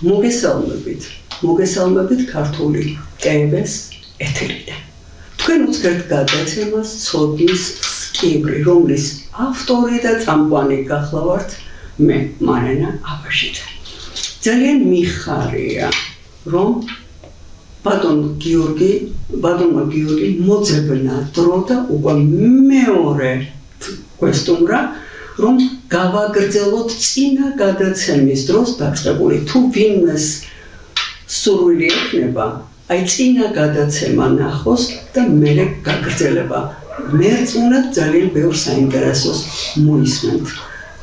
მოგესალმებით ქართული ტევეს ეთერიდან. თქვენ უცხრეთ გადაცემას ცოდნის სკიბრი, რომლის ავტორი და წამყვანი გახლავართ მე, მარინა აბაშიძე. ძალიან მიხარია, რომ ბატონმა გიორგი მოძებნა დრო და უკვე მეორე გვესტუმრა, რომ გავაგრძელოთ წინა გადაცემის დროს დაწყებული. თუ ვინმეს სურვილი ექნება, აი წინა გადაცემა ნახოს და მერე გაგრძელება. მერწმუნად ძალიან ბევრ საინტერესოს მოისმენთ.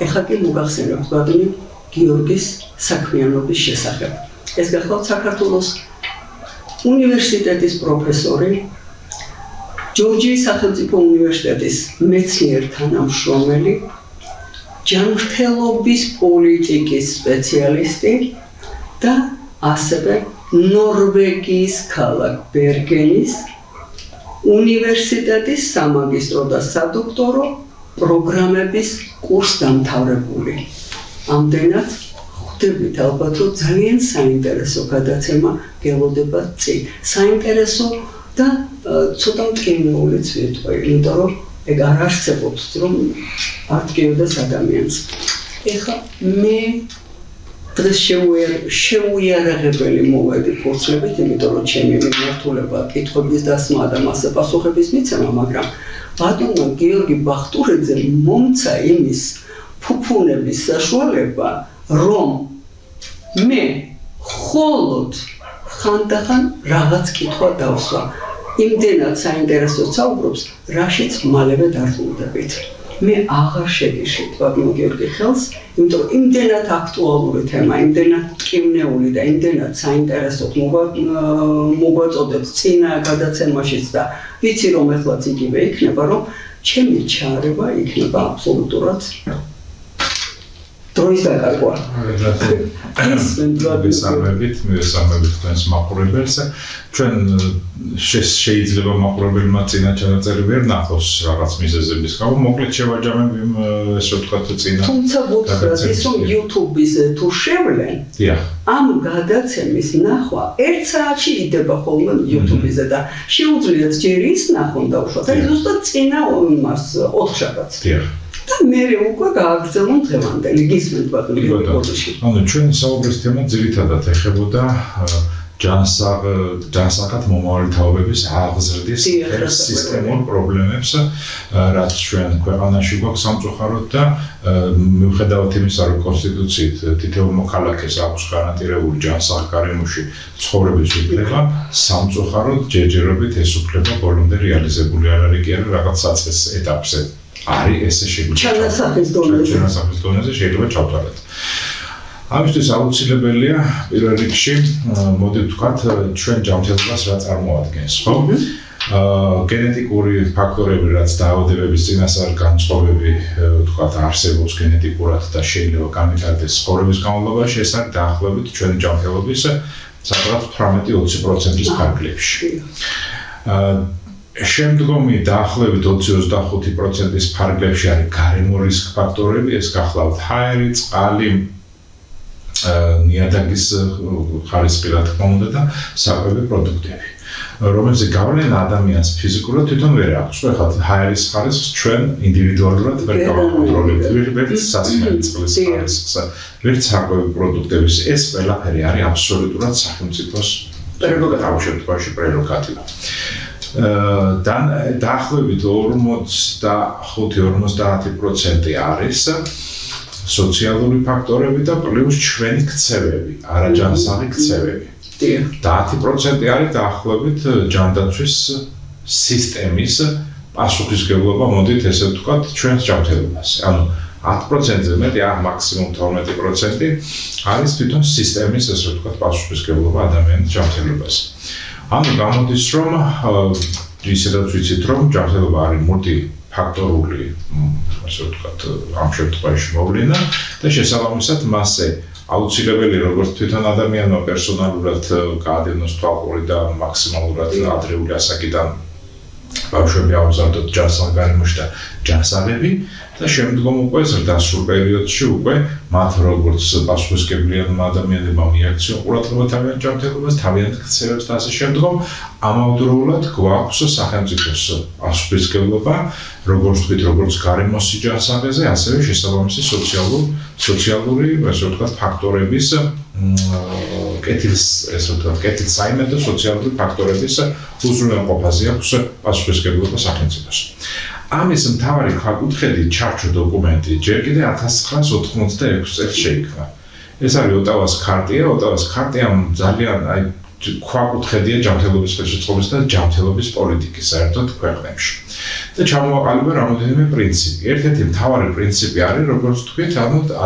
ეხლა კი მოგახსენებთ ბატონი გიორგის საქმიანობის შესახებ. ეს გახლავთ საქართველოს უნივერსიტეტის პროფესორი, ჯორჯიის სახელმწიფო უნივერსიტეტის მეცნიერ თანამშრომელი, ჯანმრთელობის პოლიტიკის სპეციალისტი და ასევე ნორვეგიის ქალაქ ბერგენის უნივერსიტეტის სამაგისტრო და სადოქტორო პროგრამების კურსდამთავრებული. ამდენად ხვდებით ალბათ, რომ ძალიან საინტერესო გადაცემა გელოდება წინ. საინტერესო და ცოტა მტკივნეულიც ვიტყვი, იმიტომ რომ ეგ არ არსებობს, რომ არ დგევდეს ადამიანს. ეხლა მე დღეს შეუიარაღებელი მოვედი ფურცლებით, იმიტომ რომ ჩემი მიმართულება კითხვების დასმა და მასზე პასუხების მიცემა, მაგრამ ბატონმა გიორგი ბახტურიძემ მომცა იმის ფუფუნების საშუალება, რომ მე მხოლოდ ხანდახან რაღაც კითხვა დავსვა. იმდენად საინტერესოდ საუბრობს, რაშიც მალევე დარწმუნდებით. მე აღარ შეგიშლით ბატონ გიორგი ხელს, იმიტომ რომ იმდენად აქტუალური თემა, იმდენად მტკივნეული და იმდენად საინტერესოდ მოგვაწოდებს წინა გადაცემაშიც და ვიცი რომ ეხლაც იგივე იქნება, რომ ჩემი ჩარევა იქნება აბსოლუტურად დროის დაკარგვა. მივესალმებით თქვენს მაყურებელს. ჩვენ შეიძლება მაყურებელმა წინა ჩანაწერი ვერ ნახოს რაღაც მიზეზების გამო, მოკლედ შევაჯამებ ესე ვთქვათ წინა. თუმცა გითხრათ ის რომ YouTube-ზე თუ შევლენ, ამ გადაცემის ნახვა 1 საათში იდება ხოლმე YouTube-ზე და შეუძლიათ ჯერ ის ნახონ და უშუალოდ აი ზუსტად წინა იმას 4 შაბათს. და მე უკვე გააგრძელონ დღევანდელი გისმენთ ბატონო გიორგი. ანუ ჩვენი საუბრის თემა ძირითადად ეხებოდა ჯანსაღად მომავალი თაობების აღზრდის სისტემურ პრობლემებს, რაც ჩვენ ქვეყანაში გვაქვს სამწუხაროდ და მიუხედავად იმისა, რომ კონსტიტუციით თითოეულ მოქალაქეს აქვს გარანტირებული ჯანსაღ გარემოში ცხოვრების უფლება, სამწუხაროდ ჯერჯერობით ეს უფლება ბოლომდე რეალიზებული არ არის კი არა რაღაც საწყის ეტაპზე. არის ესე შეგვიძლია ჩანასახის დონეზე შეიძლება ჩავთვალოთ. ამისთვის აუცილებელია პირველ რიგში მოდი ვთქვათ ჩვენ ჯანმრთელობას რა წარმოადგენს, ხო? გენეტიკური ფაქტორები, რაც დაავადებების წინასწარ განწყობები, ვთქვათ, არსებობს გენეტიკურად და შეიძლება განვითარდეს ცხოვრების განმავლობაში, ეს არის დაახლოებით ჩვენი ჯანმრთელობის სადღაც 18-20%-ის ფარგლებში. შემდგომი დაახლოებით 20-25%-ის ფარგლებში არის გარემო რისკ ფაქტორები, ეს გახლავთ ჰაერი, წყალი, ნიადაგის ხარისხი რა თქმა უნდა და საკვები პროდუქტები, რომელზე გავლენა ადამიანს ფიზიკურად თვითონ ვერ აქვს. ხო, ჰაერის ხარისხს ჩვენ ინდივიდუალურად ვერ გავაკონტროლებთ, ვერ სასმელი წყლის ხარისხს, ვერ საკვები პროდუქტების, ეს ყველაფერი არის აბსოლუტურად სახელმწიფოს პრეროგატივა. დაახლოებით 45-50% არის სოციალური ფაქტორები და პლუს ჩვენი ქცევები, არაჯანსაღი ქცევები. 10% არის დაახლოებით ჯანდაცვის სისტემის პასუხისმგებლობა, მოდით ესე ვთქვათ, ჩვენს ჯანმრთელობაზე. ანუ 10%-ზე მეტი, მაქსიმუმ 12% არის თვითონ სისტემის ესე ვთქვათ პასუხისმგებლობა ადამიანის ჯანმრთელობაზე. ანუ გამოდის რომ ისედაც ვიცით რომ ჯანმრთელობა არის მულტიფაქტორული, ასე ვთქვათ, ამ შემთხვევაში მოვლენა და შესაბამისად მასზე აუცილებელი როგორც თვითონ ადამიანმა პერსონალურად გაადევნოს თვალყური და მაქსიმალურად ადრეული ასაკიდან ბავშვები აუზარდოთ ჯანსაღგარემოში და ჯანსაღები და შემდგომ უკვე ზრდასრულ პერიოდში უკვე მათ როგორც პასუხისმგებელმა ადამიანებმა მიაქციონ ყურადღება თავიანთ ჯანმრთელობას, თავიანთ ქცევებს და ასე შემდგომ ამავდროულად გვაქვს სახელმწიფოს პასუხისმგებლობა, როგორც ვთქვით, როგორც გარემოსი ჯანსაღეზე, ასევე შესაბამისი სოციალური, ასე ვთქვათ, ფაქტორების კეთილსაიმედო სოციალური ფაქტორების უზრუნველყოფაზე აქვს პასუხისმგებლობა სახელმწიფოს. ამის მთავარი ქვაკუთხედი ჩარჩო დოკუმენტი ჯერ კიდევ 1986 წელს შეიქმნა. ეს არის ოტავის ქარტია, ოტავის ქარტიამ ძალიან ქვაკუთხედია ჯანმრთელობის ხელშეწყობის და ჯანმრთელობის პოლიტიკის საერთოდ ქვეყნებში. და ჩამოვაყალიბა რამოდენიმე პრინციპი. ერთ-ერთი მთავარი პრინციპი არის, როგორც ვთქვით,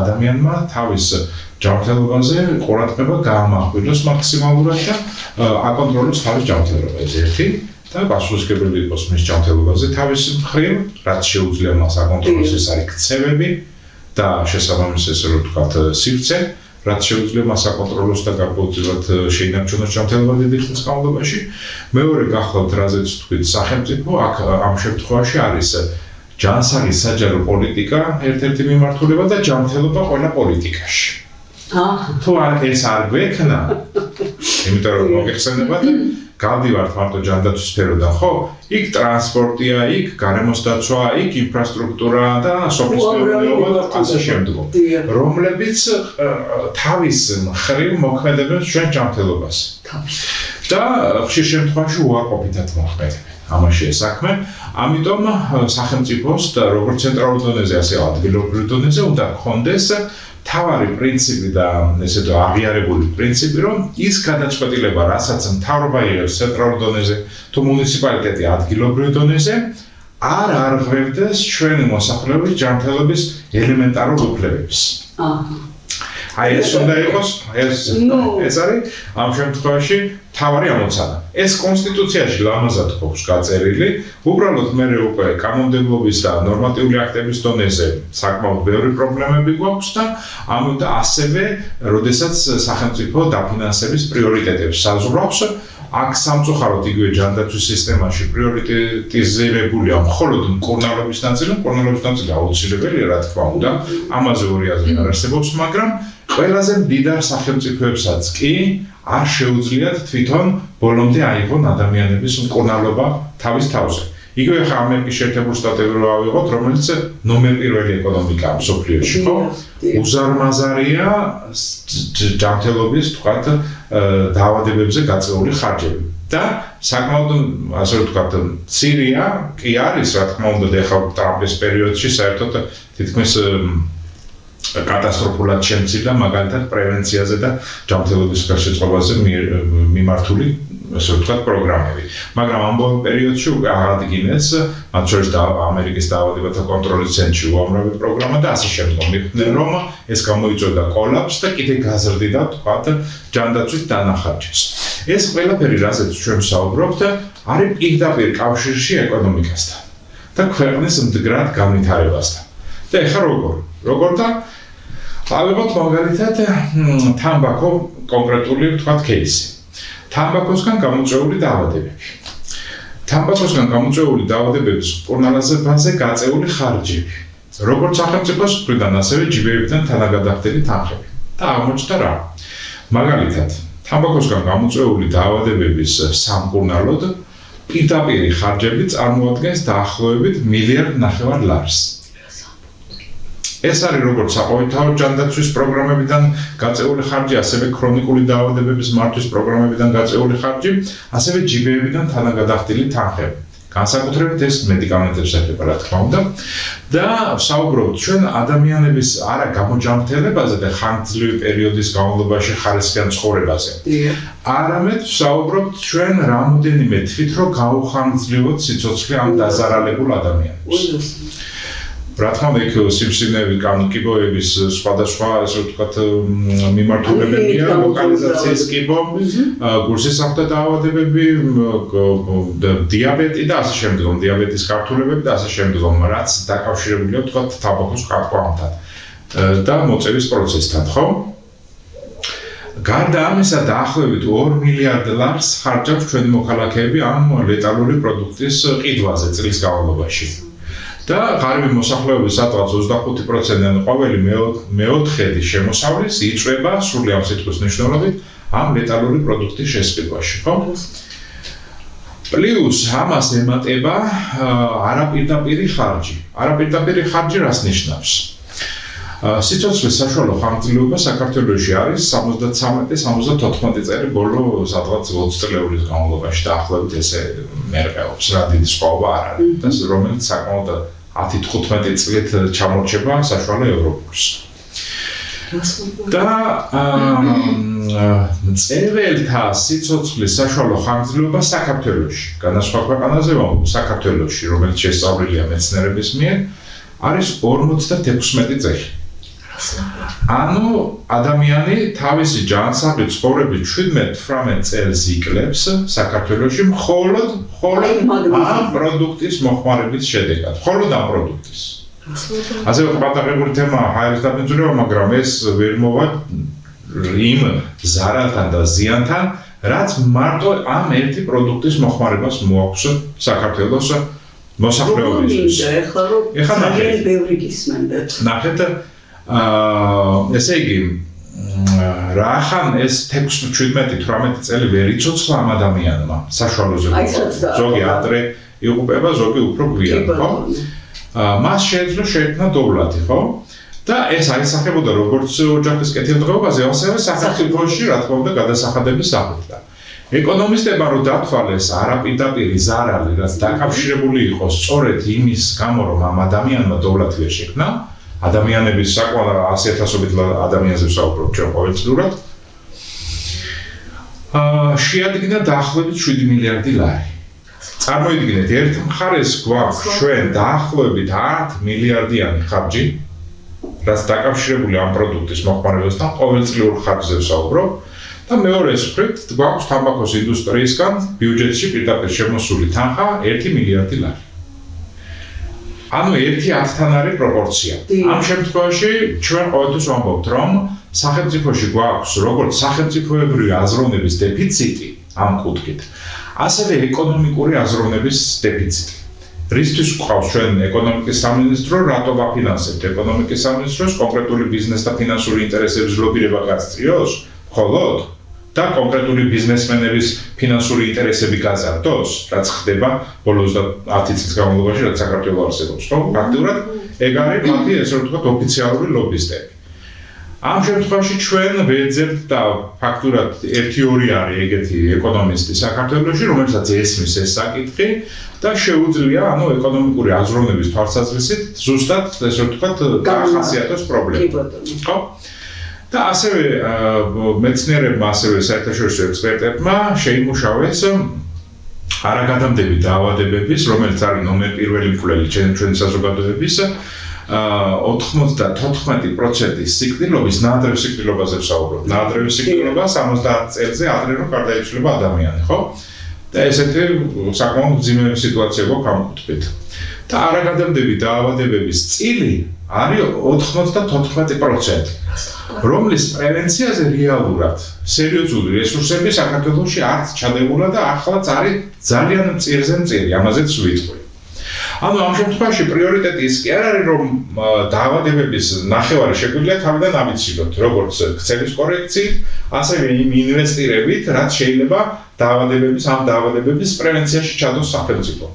ადამიანმა თავის ჯანმრთელობაზე ყურადღება გაამახვილოს მაქსიმალურად და აკონტროლოს თავის ჯანმრთელობას. ერთი და პასუხისმგებელი იყოს მის ჯანმრთელობაზე თავის მხრივ, რაც შეუძლია მას აკონტროლოს, ეს არის ქცევები და შესაბამისი ესე რომ ვთქვათ სივრცე, რაც შეუძლია მას აკონტროლოს და გარკვეულწილად შეინარჩუნოს ჯანმრთელობა დიდი ხნის განმავლობაში. მეორე გახლავთ, რაზეც ვთქვით, სახელმწიფო აქ ამ შემთხვევაში არის ჯანსაღი საჯარო პოლიტიკა, ერთ-ერთი მიმართულება და ჯანმრთელობა ყველა პოლიტიკაში. თუ ეს არ გვექნა, იმიტომ რომ მოგეხსენებათ, გავდივართ მარტო ჯანდაცვის სფეროდან, ხო? იქ ტრანსპორტია, იქ გარემოს დაცვა, იქ ინფრასტრუქტურა და სოფლის მეურნეობა და ასე შემდგომ, რომლებიც თავის მხრივ მოქმედებენ ჩვენ ჯანმრთელობას. და ხშირ შემთხვევაში უარყოფითად მოქმედებენ. ამაშია საქმე. ამიტომ სახელმწიფოს და როგორც ცენტრალურ დონეზე, ასევე ადგილობრივ დონეზე უნდა გქონდეს თავარი პრინციპი და ესე თუ აღიარებული პრინციპი, რომ ის გადაწყვეტილება, რასაც მთავრობა იღებს ცენტრალურ დონეზე თუ მუნიციპალიტეტი ადგილობრივ დონეზე, არ არღვევდეს ჩვენი მოსახლეობის ჯანმრთელობის ელემენტარულ უფლებებს. აი ეს უნდა იყოს, ეს არის ამ შემთხვევაში მთავარი ამოცანა. ეს კონსტიტუციაში ლამაზად გვაქვს გაწერილი, უბრალოდ მე უკვე კანონმდებლობის და ნორმატიული აქტების დონეზე საკმაოდ ბევრი პრობლემები გვაქვს და ასევე, როდესაც სახელმწიფო დაფინანსების პრიორიტეტებს საზღვრავს, აქ სამწუხაროდ იგივე ჯანდაცვის სისტემაში პრიორიტეტიზირებულია მხოლოდ მკურნალობის ნაწილი, მკურნალობის ნაწილი აუცილებელია, რა თქმა უნდა, ამაზე ორი აზრი არ არსებობს, მაგრამ ყველაზე მდიდარ სახელმწიფოებსაც კი არ შეუძლიათ თვითონ ბოლომდე აიღონ ადამიანების მკურნალობა თავის თავზე. იგივე ხა ამერიკის შეერთებულ შტატებში რო ავიღოთ, რომელიც ნომერ პირველი ეკონომიკაა მსოფლიოში, ხო? უზარმაზარია ჯანმრთელობის, თქვათ, დაავადებებზე გაწეული ხარჯები. და საკმაოდ, ასე ვთქვათ, მცირეა კი არის, რა თქმა უნდა, ეხლა ტრამპის პერიოდში საერთოდ თითქმის კატასტროფულად შემცირდა მაგალითად პრევენციაზე და ჯანმრთელობის ხელშეწყობაზე მიმართული, ასე ვთქვათ, პროგრამები. მაგრამ ამ ბოლო პერიოდში უკვე აღადგინეს, მათ შორის ამერიკის დაავადებათა კონტროლის ცენტრში უამრავი პროგრამა და ასე შემდგომ. მიხვდნენ, რომ ეს გამოიწვევდა კოლაპსს და კიდე გაზრდიდა, ვთქვათ, ჯანდაცვის დანახარჯებს. ეს ყველაფერი, რაზეც ჩვენ ვსაუბრობთ, არის პირდაპირ კავშირში ეკონომიკასთან და ქვეყნის მდგრად განვითარებასთან. და ეხლა როგორ და ავიღოთ მაგალითად თამბაქო კონკრეტული ვთქვათ кейსი. თამბაქოსგან გამოწვეული დაავადებები. თამბაქოსგან გამოწვეული დაავადებების მკურნალობაზე გაწეული ხარჯები. როგორც სახელმწიფოს მხრიდან, ასევე ჯიბეებიდან თანაგადახდელი თანხები. და აღმოჩნდა რა? მაგალითად, თამბაქოსგან გამოწვეული დაავადებების სამკურნალოდ პირდაპირი ხარჯები წარმოადგენს დაახლოებით $1.5 მილიარდს. ეს არის როგორც საყოველთაო ჯანდაცვის პროგრამებიდან გაწეული ხარჯი, ასევე ქრონიკული დაავადებების მართვის პროგრამებიდან გაწეული ხარჯი, ასევე ჯიბეებიდან თანაგადახდილი თანხები. განსაკუთრებით ეს მედიკამენტებს ეხება, რა თქმა უნდა. და ვსაუბრობთ ჩვენ ადამიანების არა გამოჯანმრთელებაზე და ხანგრძლივი პერიოდის განმავლობაში ხარისხიან ცხოვრებაზე. არამედ ვსაუბრობთ ჩვენ რამოდენიმე თვით რომ გაუხანგრძლივოთ სიცოცხლე ამ დაზარალებულ ადამიანებს. რა თქმა უნდა, იქ სიმსივნეები, კიბოების სხვადასხვა, ასე ვთქვათ, მიმართულებებია, ლოკალიზაციის კიბო, გულსისხლთა დაავადებები, დიაბეტი და ასე შემდგომ, დიაბეტის გართულებები და ასე შემდგომ, რაც დაკავშირებულია, ვთქვათ, თამბაქოს ყავყავთან და მოწევის პროცესთან, ხო? გარდა ამისა დაახლოებით $2 მილიარდ ხარჯავს ჩვენი მოქალაქეები ამ ლეტალური პროდუქტის ყიდვაზე წლის განმავლობაში. და ღარიბი მოსახლეობის სადღაც 25%-იან ყოველი მეოთხედი შემოსავლის იწვება სრული ამ სიტყვის მნიშვნელობით ამ ლეტალური პროდუქტის შესყიდვაში, ხო? პლუს ამას ემატება არაპირდაპირი ხარჯი. არაპირდაპირი ხარჯი რას ნიშნავს? სიცოცხლის საშუალო ხანგრძლივობა საქართველოში არის 73-74 წელი ბოლო სადღაც 20 წლების განმავლობაში დაახლოებით ესე მერყეობს, რა დიდი სხვაობა არ არის, რომელიც საკმაოდ 10-15 წლით ჩამორჩება საშუალო ევროპულს. და მწერველთა სიცოცხლის საშუალო ხანგრძლივობა საქართველოში, განსხვავ ქვეყანაზე საქართველოში, რომელიც შესწავლილია მეცნიერების მიერ, არის 56 წელი. ანუ ადამიანი თავისი ჯანსაღი ცხოვრების 17-18 წელს იკლებს საქართველოში მხოლოდ ამ პროდუქტის მოხმარების შედეგად, მხოლოდ ამ პროდუქტის. ასევე პატარებული თემა ჰაერის დაბინძურება, მაგრამ ეს ვერ მოვა იმ ზარალთან და ზიანთან, რაც მარტო ამ ერთი პროდუქტის მოხმარებას მოაქვს საქართველოს მოსახლეობისთვის. ეხლა ძალიან ბევრი გისმენდეთ. ნახეთ, ესე იგი, რახან ეს 16-17-18 წელი ვერ იცოცხლა ამ ადამიანმა საშუალოზე. ზოგი ადრე იღუპება, ზოგი უფრო გვიან, ხო? მას შეეძლო შეექმნა დოვლათი, ხო? და ეს აისახებოდა როგორც ოჯახის კეთილდღეობაზე, ასევე სახელმწიფოში, რა თქმა უნდა, გადასახადების საფრთხე. ეკონომისტებმა რომ დათვალეს არაპირდაპირი ზარალი, რაც დაკავშირებული იყოს სწორედ იმის გამო, რომ ამ ადამიანმა დოვლათი ვერ შექმნა, ადამიანების საკმაოდ 100,000-ობით ადამიანზე ვსაუბრობ ჩვენ ყოველწლიურად, შეადგინა დაახლოებით 7 მილიარდი ლარი. წარმოიდგინეთ, ერთ მხარეს გვაქვს ჩვენ დაახლოებით 10 მილიარდიანი ხარჯი, რაც დაკავშირებული ამ პროდუქტის მოხმარებასთან, ყოველწლიურ ხარჯზე ვსაუბრობ, და მეორეს მხრივ გვაქვს თამბაქოს ინდუსტრიისგან ბიუჯეტში პირდაპირ შემოსული თანხა 1 მილიარდი ლარი. ანუ 1:10-თან არის პროპორცია. ამ შემთხვევაში ჩვენ ყოველთვის ვამბობთ, რომ სახელმწიფოში გვაქვს როგორც სახელმწიფოებრივი აზროვნების დეფიციტი ამ კუთხით, ასევე ეკონომიკური აზროვნების დეფიციტი. რისთვის გვყავს ჩვენ ეკონომიკის სამინისტრო, რატო ვაფინანსებთ ეკონომიკის სამინისტროს კონკრეტული ბიზნეს და ფინანსური ინტერესების ლობირება გასწრიოს, მხოლოდ და კონკრეტული ბიზნესმენების ფინანსური ინტერესები გაზარდოს, რაც ხდება ბოლოს 10 წლის განმავლობაში, რაც საქართველოს არსებობს, ხო? ფაქტურად ეგ არის მათი ესე რომ ვთქვათ ოფიციალური ლობისტები. ამ შემთხვევაში ჩვენ ვეძებთ და ფაქტურად 1-2 არის ეგეთი ეკონომისტი საქართველოში, რომელსაც ესმის ეს საკითხი და შეუძლია, ანუ ეკონომიკური აზროვნების თვალსაზრისით ზუსტად ესე ვთქვათ გაახასიათოს პრობლემა. ხო? და ასევე მეცნიერებმა, ასევე საერთაშორისო ექსპერტებმა შეიმუშავეს არაგადამდები დაავადებების, რომელიც არის ნომერ პირველი მკვლელი ჩვენი საზოგადოების 94% სიკვდილობის, ნაადრევ სიკვდილობაზე ვსაუბრობ. ნაადრევი სიკვდილობა 70 წელზე ადრე რომ გარდაიცვალა ადამიანი, ხო? და ესეთი საკმაოდ მძიმე სიტუაცია გვაქვს ამ კუთხით. და არაგადამდები დაავადებების წილი არის 94%, რომლის პრევენციაზე რეალურად სერიოზული რესურსები საქართველოში არც ჩადებულა და ახლაც არის ძალიან მწირზე-მწირი, ამაზეც ვიტყვი. ანუ ამ შემთხვევაში პრიორიტეტი ის კი არ არის, რომ დაავადებების ნახევარი შეგვიძლია თავიდან ავიცილოთ, როგორც ქცევის კორექციით, ასევე იმ ინვესტირებით, რაც შეიძლება ამ დაავადებების პრევენციაში ჩადოს სახელმწიფო.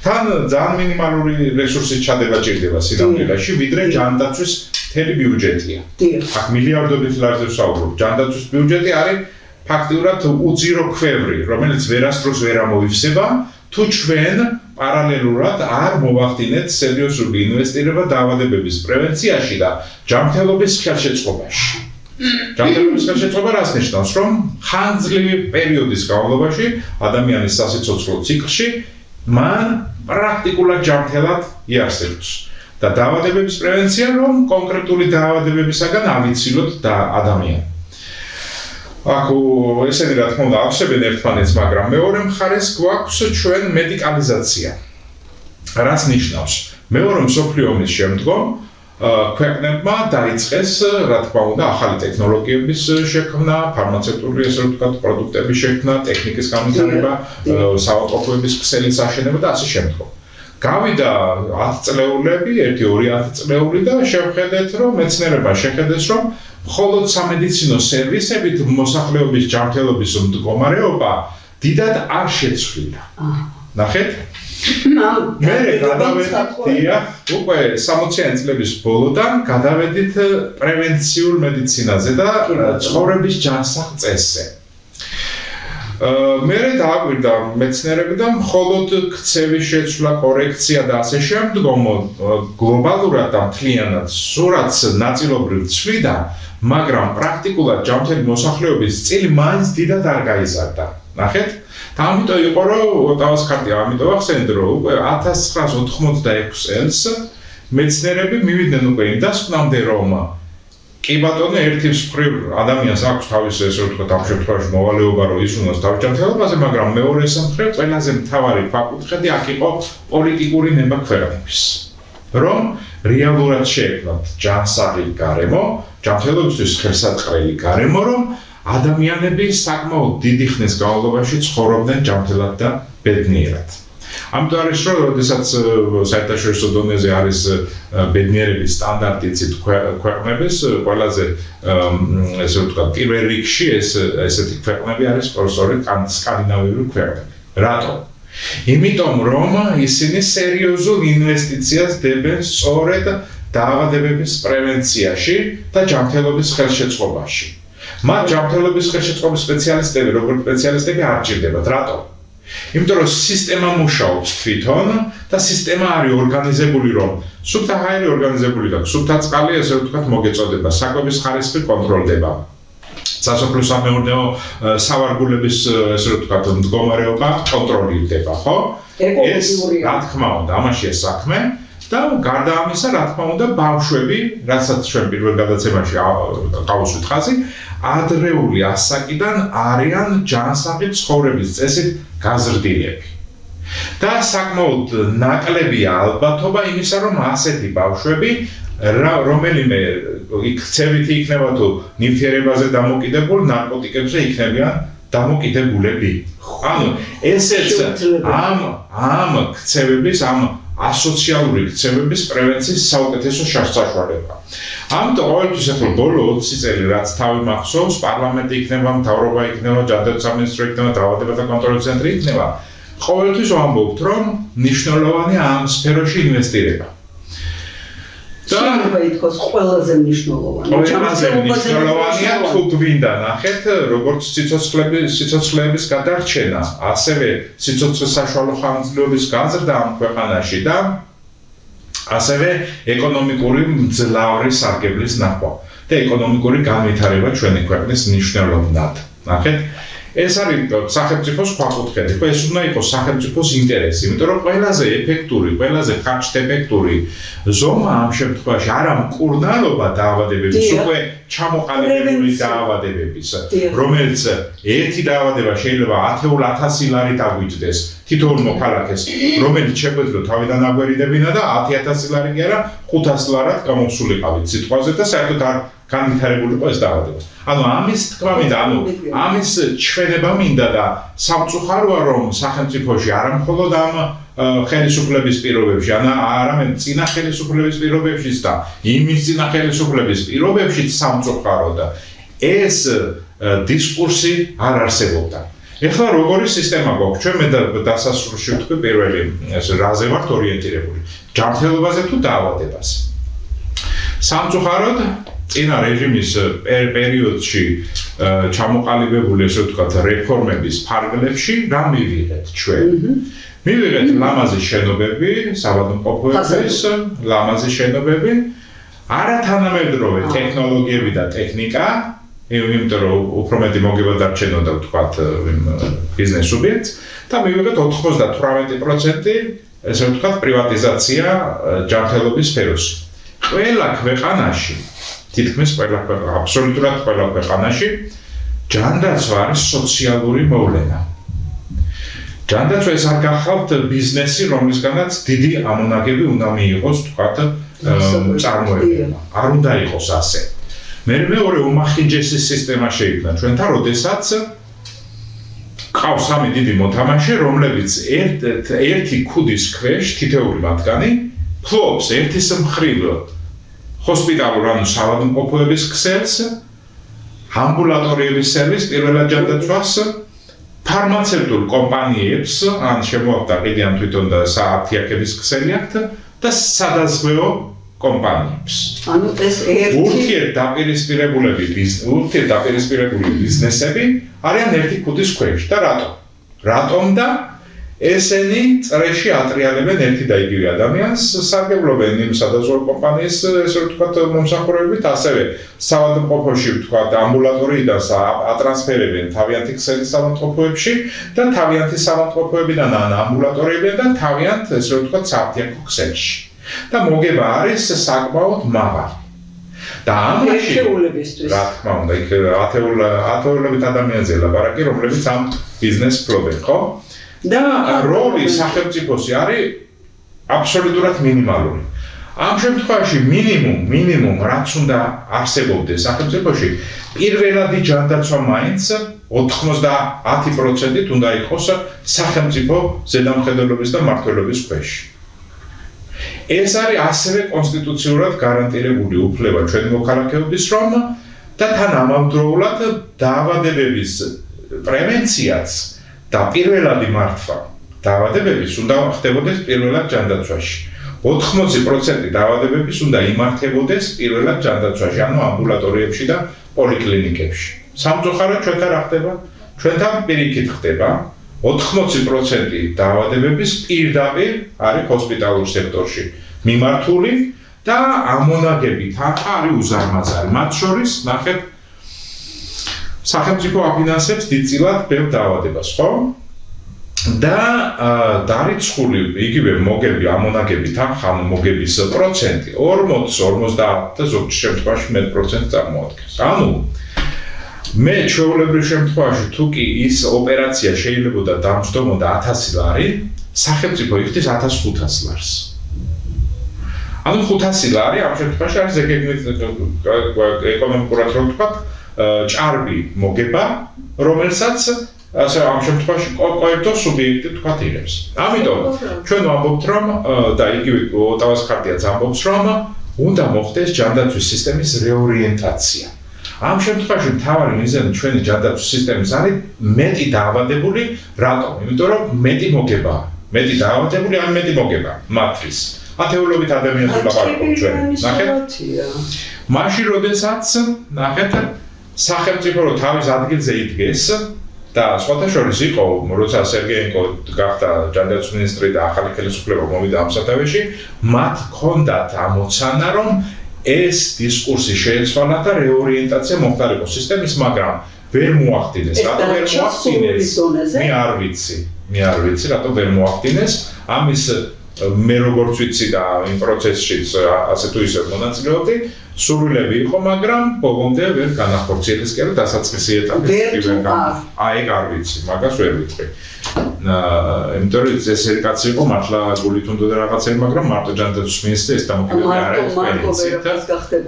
თან ძალიან მინიმალური რესურსის ჩადება ჭირდება სინამდვილეში, ვიდრე ჯანდაცვის მთელი ბიუჯეტია. აქ მილიარდობით ლარზე ვსაუბრობ. ჯანდაცვის ბიუჯეტი არის ფაქტიურად უძირო ქვევრი, რომელიც ვერასდროს ვერ ამოივსება, თუ ჩვენ პარალელურად არ მოვახდინეთ სერიოზული ინვესტირება დაავადებების პრევენციაში და ჯანმრთელობის ხელშეწყობაში. ჯანმრთელობის ხელშეწყობა რას ნიშნავს, რომ ხანგრძლივი პერიოდის განმავლობაში ადამიანის სასიცოცხლო ციკლში მან პრაქტიკულად ჯანმრთელად იარსებოს. და დაავადებების პრევენცია, რომ კონკრეტული დაავადებებისაგან ავიცილოთ და ადამიანი. აქ ესენი რა თქმა უნდა ავსებენ ერთმანეთს, მაგრამ მეორე მხარეს გვაქვს ჩვენ მედიკალიზაცია. რაც ნიშნავს, მეორე მსოფლიო ომის შემდგომ ქვეყნებმა დაიწყეს, რა თქმა უნდა, ახალი ტექნოლოგიების შექმნა, ფარმაცევტული ესე ვთქვათ, პროდუქტების შექმნა, ტექნიკის განვითარება, საავადმყოფოების ქსელის აშენება და ასე შემდგომ. გავიდა 10 წლეულები, 1-2 წლეული და შევხედეთ, რომ მეცნიერება შეხედეს, რომ მხოლოდ სამედიცინო სერვისებით მოსახლეობის ჯანმრთელობის მდგომარეობა დიდად არ შეცვლილა. ნახეთ? მე გადავედით უკვე 60-იანი წლების ბოლოდან გადავედით პრევენციულ მედიცინაზე და ცხოვრების ჯანსაღ წესზე. მე დააკვირდა მეცნიერები და მხოლოდ ქცევის შეცვლა, კორექცია და ასე შემდგომ გლობალურად და მთლიანად სურათს ნაწილობრივ ცვლიდა, მაგრამ პრაქტიკულად ჯანმრთელი მოსახლეობის წილი მაინც დიდად არ გაიზარდა. ნახეთ? და ამიტომ იყო რომ დავას ქარტია, ამიტომ ახსენეთ რომ უკვე 1986 წელს მეცნიერები მივიდნენ უკვე იმ დასკვნამდე რომ კი ბატონო ერთის მხრივ ადამიანს აქვს თავისი ესე ვთქვათ ამ შემთხვევაში მოვალეობა რომ ისუნოს თავის ჯანმრთელობაზე, მაგრამ მეორეს მხრივ ყველაზე მთავარი ფაკუთხედი აქ იყო პოლიტიკური ნება ქვეყნების. რომ რეალურად შეექმნათ ჯანსაღი გარემო, ჯანმრთელობისთვის ხელსაწყრელი გარემო, რომ ადამიანები საკმაოდ დიდი ხნის განმავლობაში ცხოვრობდნენ ჯანმრთელად და ბედნიერად. ამიტომ არის რომ როდესაც საერთაშორისო დონეზე არის ბედნიერების სტანდარტი ცით ქვეყნების ყველაზე ესე ვთქვათ პირველ რიგში ესეთი ქვეყნები არის სწორედ სკანდინავიური ქვეყნები. რატომ? იმიტომ რომ ისინი სერიოზულ ინვესტიციას დებენ სწორედ დაავადებების პრევენციაში და ჯანმრთელობის ხელშეწყობაში. მათ ჯანმრთელობის ხელშეწყობის სპეციალისტები, როგორც სპეციალისტები არ ჭირდებათ. რატომ? იმიტომ რომ სისტემა მუშაობს თვითონ და სისტემა არის ორგანიზებული, რომ სუფთა ჰაერი ორგანიზებული და სუფთა წყალი ესე ვთქვათ მოგეწოდება, საკვების ხარისხი კონტროლდება. სასოფლო-სამეურნეო სავარგულების ესე ვთქვათ მდგომარეობა კონტროლირდება, ხო? ეს რა თქმა უნდა, ამაშია საქმე. და გარდა ამისა, რა თქმა უნდა, ბავშვები, რასაც ჩვენ პირველ გადაცემაში გავუსვით ხაზი, ადრეული ასაკიდან არიან ჯანსაღი ცხოვრების წესით გაზრდილები. და საკმაოდ ნაკლებია ალბათობა იმისა, რომ ასეთი ბავშვები, რომელიმე ქცევითი იქნება თუ ნივთიერებაზე დამოკიდებულ, ნარკოტიკებზე იქნებიან დამოკიდებულები. ანუ ესეც ამ ქცევების, ამ ასოციალური ქცევების პრევენციის საუკეთესო საშუალება. ამიტომ ყოველთვის ახლა ბოლო 20 წელი რაც თავი მახსოვს, პარლამენტი იქნება, მთავრობა იქნება, ჯანდაცვის სამინისტრო იქნება, დაავადებათა კონტროლის ცენტრი იქნება. ყოველთვის ვამბობთ, რომ მნიშვნელოვანია ამ სფეროში ინვესტირება. შეიძლება ითქვას ყველაზე მნიშვნელოვანი. ყველაზე მნიშვნელოვანია თუ გვინდა ნახეთ, როგორც სიცოცხლეების გადარჩენა, ასევე სიცოცხლის საშუალო ხანგრძლივობის გაზრდა ამ ქვეყანაში და ასევე ეკონომიკური მძლავრი სარგებლის ნახვა და ეკონომიკური განვითარება ჩვენი ქვეყნის მნიშვნელოვნად. ნახეთ, ეს არის სახელმწიფოს ქვაკუთხედი, ხო ეს უნდა იყოს სახელმწიფოს ინტერესი, იმიტომ რომ ყველაზე ეფექტური, ყველაზე ხარჯთეფექტური ზომა ამ შემთხვევაში არა მკურნალობა დაავადებების, უკვე ჩამოყალიბებული დაავადებების, რომელიც ერთი დაავადება შეიძლება 10,000 ლარი დაგვიჯდეს თითოეულ მოქალაქეს, რომელიც შეგვეძლო თავიდან აგვერიდებინა და 10,000 ლარი კი არა 500 ლარად გამოსულიყავით სიტყვაზე და საერთოდ არ განვითარებული იყო ეს დაავადება. ანუ ამის თქმა მინდა, ამის ჩვენება მინდა და სამწუხაროა რომ სახელმწიფოში არა მხოლოდ ამ ხელისუფლების პირობებში, არამედ წინა ხელისუფლების პირობებშიც და იმის წინა ხელისუფლების პირობებშიც სამწუხაროდ ეს დისკურსი არ არსებობდა. ეხლა როგორი სისტემა გვაქვს? ჩვენ მე დასასრულში ვთქვი პირველი რაზე ვართ ორიენტირებული? ჯანმრთელობაზე თუ დაავადებაზე? სამწუხაროდ წინა რეჟიმის პერიოდში ჩამოყალიბებული ესე ვთქვათ რეფორმების ფარგლებში რა მივიღეთ ჩვენ? მივიღეთ ლამაზი შენობები, საავადმყოფოების ლამაზი შენობები, არათანამედროვე ტექნოლოგიები და ტექნიკა, იმიტომ რომ უფრო მეტი მოგება დარჩენოდა ვთქვათ ბიზნეს სუბიექტს და მივიღეთ 98% ესე ვთქვათ პრივატიზაცია ჯანმრთელობის სფეროში. ყველა ქვეყანაში თითქმის ყველა აბსოლუტურად ყველა ქვეყანაში ჯანდაცვა არის სოციალური მოვლენა. ჯანდაცვა ეს არ გახავთ ბიზნესი, რომლისგანაც დიდი ამონაგები უნდა მიიღოს, თქვათ, წარმოება. არ უნდა იყოს ასე. მეორე უმახინჯესი სისტემა შეიქმნა ჩვენთან, როდესაც ყავს სამი დიდი მოთამაშე, რომლებიც ერთი ქუდის ქვეშ თითოეული მათგანი ფლობს ერთის მხრივ ჰოსპიტალურ ანუ საავადმყოფოების ქსელს, ამბულატორიების სერვისს, პირველად ჯანდაცვას, ფარმაცევტულ კომპანიებს, ან შემოახვდა კიდე ამ თვითონ და სააფთიაქების ქსელი აქვთ და სადაზღვეო კომპანიებს. ანუ ეს ერთი ურთიერთდაპირისპირებული ბიზნესები არიან ერთი ქუდის ქვეშ და რატომ? რატომ და ესენი წრეში ატრიალებენ ერთი და იგივე ადამიანს, სარგებლობენ იმ სადაზღვეო კომპანიის, ესე ვთქვათ, მომსახურებით, ასევე საავადმყოფოში, ვთქვათ, ამბულატორიიდან ატრანსფერებენ თავიანთი ქსელის საავადმყოფოებში და თავიანთი საავადმყოფოებიდან ან ამბულატორიებიდან თავიანთ, ესე ვთქვათ, სააფთიაქო ქსელში. და მოგება არის საკმაოდ მაღალი. და ამაში რა თქმა უნდა, იქ ათეულობით ადამიანზე ლაპარაკი, რომლებიც ამ ბიზნესს ფლობენ, ხო? და როლი სახელმწიფოსი არის აბსოლუტურად მინიმალური. ამ შემთხვევაში მინიმუმ რაც უნდა არსებობდეს სახელმწიფოში, პირველადი ჯანდაცვა მაინც 90% უნდა იყოს სახელმწიფო ზედამხედველობის და მმართველობის ქვეშ. ეს არის ასევე კონსტიტუციურად გარანტირებული უფლება ჩვენი მოქალაქეობის, რომ და თან ამავდროულად დაავადებების პრევენციაც და პირველადი მართვა დაავადებების უნდა ხდებოდეს პირველად ჯანდაცვაში. 80% დაავადებების უნდა იმართებოდეს პირველად ჯანდაცვაში, ანუ ამბულატორიებში და პოლიკლინიკებში. სამწუხაროდ ჩვენთან რა ხდება? ჩვენთან პირიქით ხდება. 80% დაავადებების პირდაპირ არის ჰოსპიტალურ სექტორში მიმართული და ამონაგები თანხა არის უზარმაზარი. მათ შორის ნახეთ სახელმწიფო აფინანსებს დიდწილად ბევრ დაავადებას, ხო? და დარიცხული იგივე მოგები, ამონაგები თანხა, მოგების პროცენტი 40-50 და ზოგ შემთხვევაში 1% წარმოადგენს. ანუ მე ჩვეულებრივ შემთხვევაში თუ კი ის ოპერაცია შეიძლებოდა დამჯდომოდა 1000 ლარი, სახელმწიფო იხდის 1500 ლარს. ანუ 500 ლარი ამ შემთხვევაში არის ეკონომიკურად რო ვთქვათ, ჭარბი მოგება, რომელსაც ასე ამ შემთხვევაში კოერტო სუბიექტი თქვათ იღებს. ამიტომ ჩვენ ვამბობთ რომ და იგივე ოტავის ხარტიაც ამბობს რომ უნდა მოხდეს ჯანდაცვის სისტემის რეორიენტაცია. ამ შემთხვევაში მთავარი მიზანი ჩვენი ჯანდაცვის სისტემის არის მეტი დაავადებული, რატომ? იმიტომ რომ მეტი მოგება, მეტი დაავადებული ან მეტი მოგება მათთვის. ათეულობით ადამიანს ვლაპარაკობთ ჩვენ. ნახეთ? მაშინ როდესაც ნახეთ სახელმწიფო რო თავის ადგილზე იდგეს და სხვათა შორის იყო, როცა სერგეენკო გახდა ჯანდაცვის მინისტრი და ახალი ხელისუფლება მოვიდა ამ სათავეში, მათ ჰქონდათ ამოცანა რომ ეს დისკურსი შეეცვალა და რეორიენტაცია მოხდარიყო სისტემის, მაგრამ ვერ მოახდინეს. რატო ვერ მოახდინეს? მე არ ვიცი, რატო ვერ მოახდინეს. ამის მე როგორც ვიცი და იმ პროცესშიც ასე თუ ისე მონაწილეობდი, სურვილები იყო, მაგრამ ბოლომდე ვერ განახორციელეს კი არა დასაწყისი ეტაპი. ეგ არ ვიცი, მაგას ვერ ვიტყვი. იმიტომ რომ ეს კაცი იყო მართლა გულით უნდა რაღაცები, მაგრამ მარტო ჯანდაცვის მინისტრი ეს დამოკიდებული არ არის ყველიცით.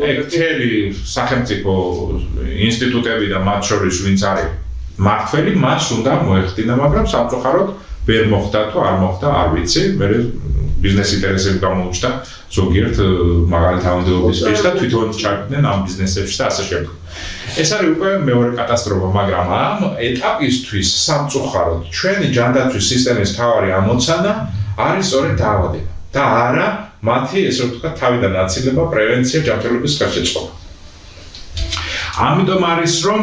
ეგ მთელი სახელმწიფო ინსტიტუტები და მათ შორის ვინც არის მართველი, მას უნდა მოეხდინა, მაგრამ სამწუხაროდ ვერ მოხდა თუ არ მოხდა, არ ვიცი. მე ბიზნეს ინტერესები გამოუჩნდა ზოგიერთ მაგალითად თანამდებობის პირს და თვითონ ჩაგვიდნენ ამ ბიზნესებში და ასე შემდეგ. ეს არის უკვე მეორე კატასტროფა, მაგრამ ამ ეტაპისთვის სამწუხაროდ ჩვენი ჯანდაცვის სისტემის მთავარი ამოცანა არის სწორედ დაავადება და არა მათი, ესე ვთქვათ, თავიდან აცილება, პრევენცია, ჯანმრთელობის გასაწყობა. ამიტომ არის რომ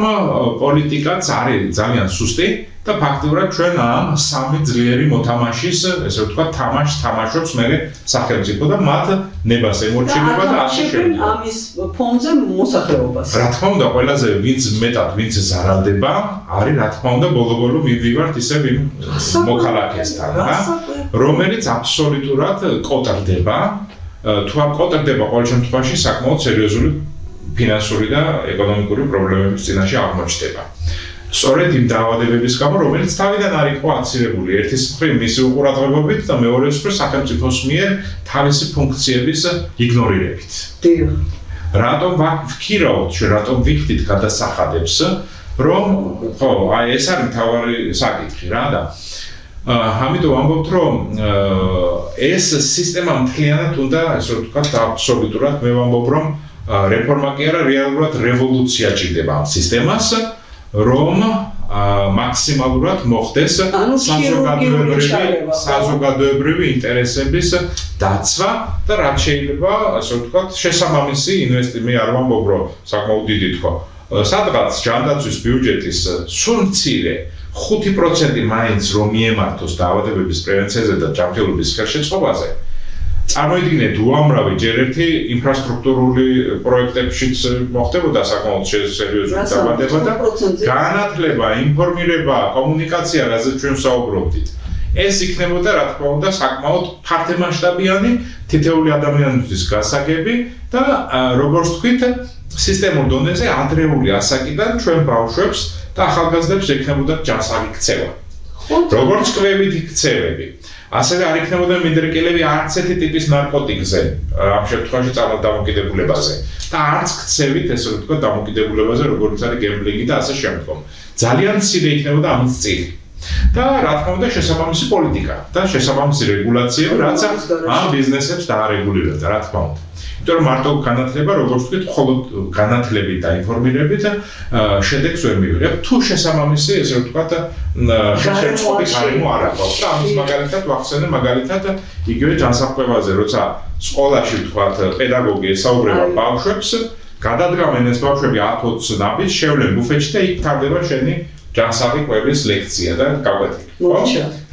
პოლიტიკაც არის ძალიან სუსტი და ფაქტობრივად ჩვენ ამ სამი ძლიერი მოთამაშის, ესე ვთქვათ, თამაშს თამაშობს მე სახელმწიფო და მათ ნებას ემორჩილება და ასე შემდეგ. ამის ფონზე მოსახლეობას. რა თქმა უნდა, ყველაზე ვინც მეტად ვინც ზარალდება, არის რა თქმა უნდა ბოლო-ბოლო მივდივართ ისევ იმ მოქალაქესთან, რომელიც აბსოლუტურად კოტრდება. თუ არ კოტრდება, ყოველ შემთხვევაში საკმაოდ სერიოზული ფინანსური და ეკონომიკური პრობლემების წინაშე აღმოჩნდება. სწორედ იმ დაავადებების გამო, რომელიც თავიდან არ იყო აცილებული ერთის მხრივ მისი უყურადღებობით და მეორეს მხრივ სახელმწიფოს მიერ თავისი ფუნქციების იგნორირებით. დიახ. რატომ ვქირავთ, რატომ ვიხდით გადასახადებს, რომ ხო, აი ეს არის მთავარი საკითხი რა და ამიტომ ვამბობთ, რომ ეს სისტემა მთლიანად უნდა, ასე ვთქვათ, აბსოლუტურად მე ვამბობ, რომ რეფორმა კი არა, რეალურად რევოლუცია ჭირდება ამ სისტემას, რომ მაქსიმალურად მოხდეს საზოგადოებრივი ინტერესების დაცვა და რაც შეიძლება, ასე ვთქვათ, შესაბამისი მე არ ვამბობ, რომ საკმაოდ დიდი თქო. სადღაც ჯანდაცვის ბიუჯეტის სულ მცირე 5% მაინც რომ მიემართოს დაავადებების პრევენციაზე და ჯანმრთელობის ხელშეწყობაზე. წარმოიდგინეთ, უამრავი ჯერ ერთი ინფრასტრუქტურული პროექტებშიც მოხდებოდა საკმაოდ სერიოზული დაბადება და განათლება, ინფორმირება, კომუნიკაცია, რაზეც ჩვენ ვსაუბრობდით. ეს იქნებოდა, რა თქმა უნდა, საკმაოდ ფართომასშტაბიანი თითოეული ადამიანისთვის გასაგები და როგორც ვთქვით, სისტემურ დონეზე ადრეული ასაკიდან ჩვენ ბავშვებს და ახალგაზრდებს ექნებოდა ჯანსაღი ქცევა. როგორც კვებითი ქცევები, ასევე არ იქნებოდა მინდრეკელები არც ერთი ტიპის ნარკოტიკზე, ამ შემთხვევაში წარმოდამოკიდებულებაზე და არც ქცევით, ესე ვთქვათ, დამოკიდებულებაზე, როგორც არის გემბლინგი და ასე შემდგომ. ძალიან მცირე იქნებოდა ამის წილი. და რა თქმა უნდა შესაბამისი პოლიტიკა და შესაბამისი რეგულაციები, რაც ამ ბიზნესებს დაარეგულირებდა, რა თქმა უნდა. იმიტომ რომ მარტო განათლება, როგორც ვთქვით, მხოლოდ განათლებით და ინფორმირებით შედეგს ვერ მივიღებ, თუ შესაბამისი, ესე ვთქვათ, ხელშეწყობი გარემო არ აქვს. და ამის მაგალითად ვახსენე მაგალითად იგივე ჯანსაღმწევაზე, როცა სკოლაში ვთქვათ, პედაგოგი ესაუბრება ბავშვებს, გადადგამენ ეს ბავშვები 10-20 ნაბიჯს, შევლენ ბუფეტში და იქ თავდება შენი ჯანსაღი კვების ლექცია და გაკვეთილი.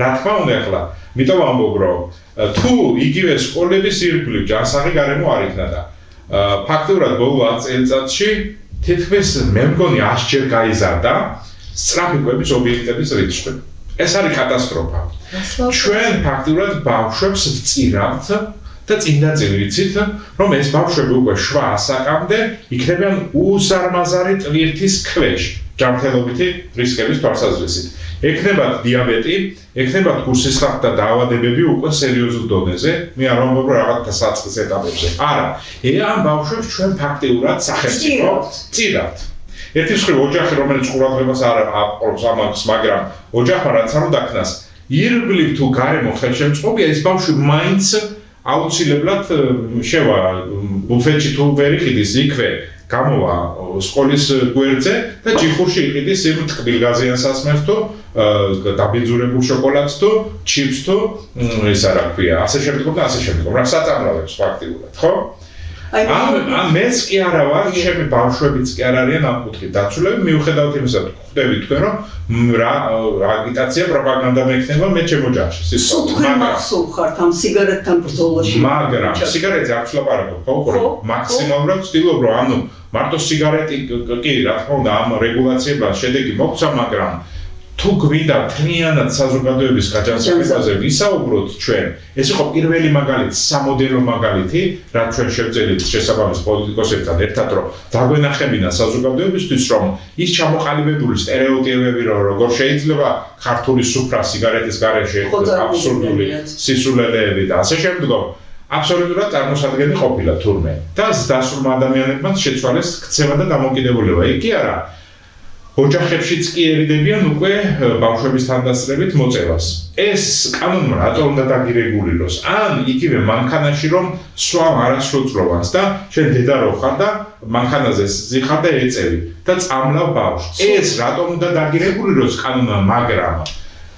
რა თქმა უნდა, ახლა მიტომ ვამბობ, რომ თუ იგივე სკოლების ირგვლივ ჯანსაღი გარემო არ იქნა და ფაქტურად ბოლო 10 წელიწადში თითქმის მე მგონი 100 ჯერ გაიზარდა სწრაფი კვების ობიექტების რიცხვი. ეს არის კატასტროფა. ჩვენ ფაქტურად ბავშვებს ვწირავთ და წინდაწინ ვიცით, რომ ეს ბავშვები უკვე 7 ასაკამდე იქნებიან უზარმაზარი ტვირთის ქვეშ ჯანმრთელობითი რისკების თვალსაზრისით. ექნებათ დიაბეტი, ექნებათ გულსისხლძარღვთა და დაავადებები უკვე სერიოზულ დონეზე, მე არ ვამბობ რაღაცა საწყის ეტაპებზე. არა, ამ ბავშვებს ჩვენ ფაქტიურად სახელმწიფო ვწირავთ. ერთი მხრივ ოჯახი, რომელიც ყურადღებას არ აყენებს ამას, მაგრამ ოჯახმა რაც არ უნდა ქნას, ირგვლივ თუ გარემო ხელშემწყობია, ეს ბავშვი მაინც აუცილებლად შევა ბუფეტში თუ ვერ იყიდის იქვე გამოვა სკოლის გვერდზე და ჯიხურში იყიდის იმ ტკბილგაზიან სასმელს თუ დაბინძურებულ შოკოლადს თუ ჩიპს თუ ეს რა ქვია, ასე შემდგომ და ასე შემდგომ, რა საწამლავებს ფაქტიურად, ხო? ამ მეც კი არა ვარ, ჩემი ბავშვებიც კი არ არიან ამ კუთხით დაცულები, მიუხედავად იმისა, ხვდებით თქვენ, რომ რა აგიტაცია, პროპაგანდა მექნება მე ჩემ ოჯახში. სულ თქვენ მახსოვ ხართ ამ სიგარეტთან ბრძოლაში. მაგრამ სიგარეტზე არ ვშლაპარაკობ, ხო? მაქსიმალურად ვცდილობ, რომ ანუ მარტო სიგარეტი კი, რა თქმა უნდა, ამ რეგულაციებთან შედეგი მოგცა, მაგრამ თუ გვინდა მთლიანად საზოგადოების გაჯანსაღებაზე ვისაუბროთ ჩვენ, ეს იყო პირველი მაგალითი, სამოდელო მაგალითი, რაც ჩვენ შევძელით შესაბამის პოლიტიკოსებთან ერთად, რომ დაგვენახებინა საზოგადოებისთვის, რომ ის ჩამოყალიბებული სტერეოტიპები, რომ როგორ შეიძლება ქართული სუფრა სიგარეტის გარეშე აბსურდული სისულელეები და ასე შემდგომ, აბსოლუტურად წარმოსადგენელი ყოფილა თურმე. და დასრულმა ადამიანებმა შეცვალეს ქცევა და დამოკიდებულება. იქ კი არა. ოჯახებშიც კი ერიდებიან უკვე ბავშვების თანდასწრებით მოწევას. ეს კანონმა რატომ უნდა დაგირეგულიროს? ან იგივე მანქანაში რომ სვამ არასრულწლოვანს და შენ დედა რო ხარ და მანქანაზე ზიხარ და ეწევი და წამლავ ბავშვს. ეს რატომ უნდა დაგირეგულიროს კანონმა, მაგრამ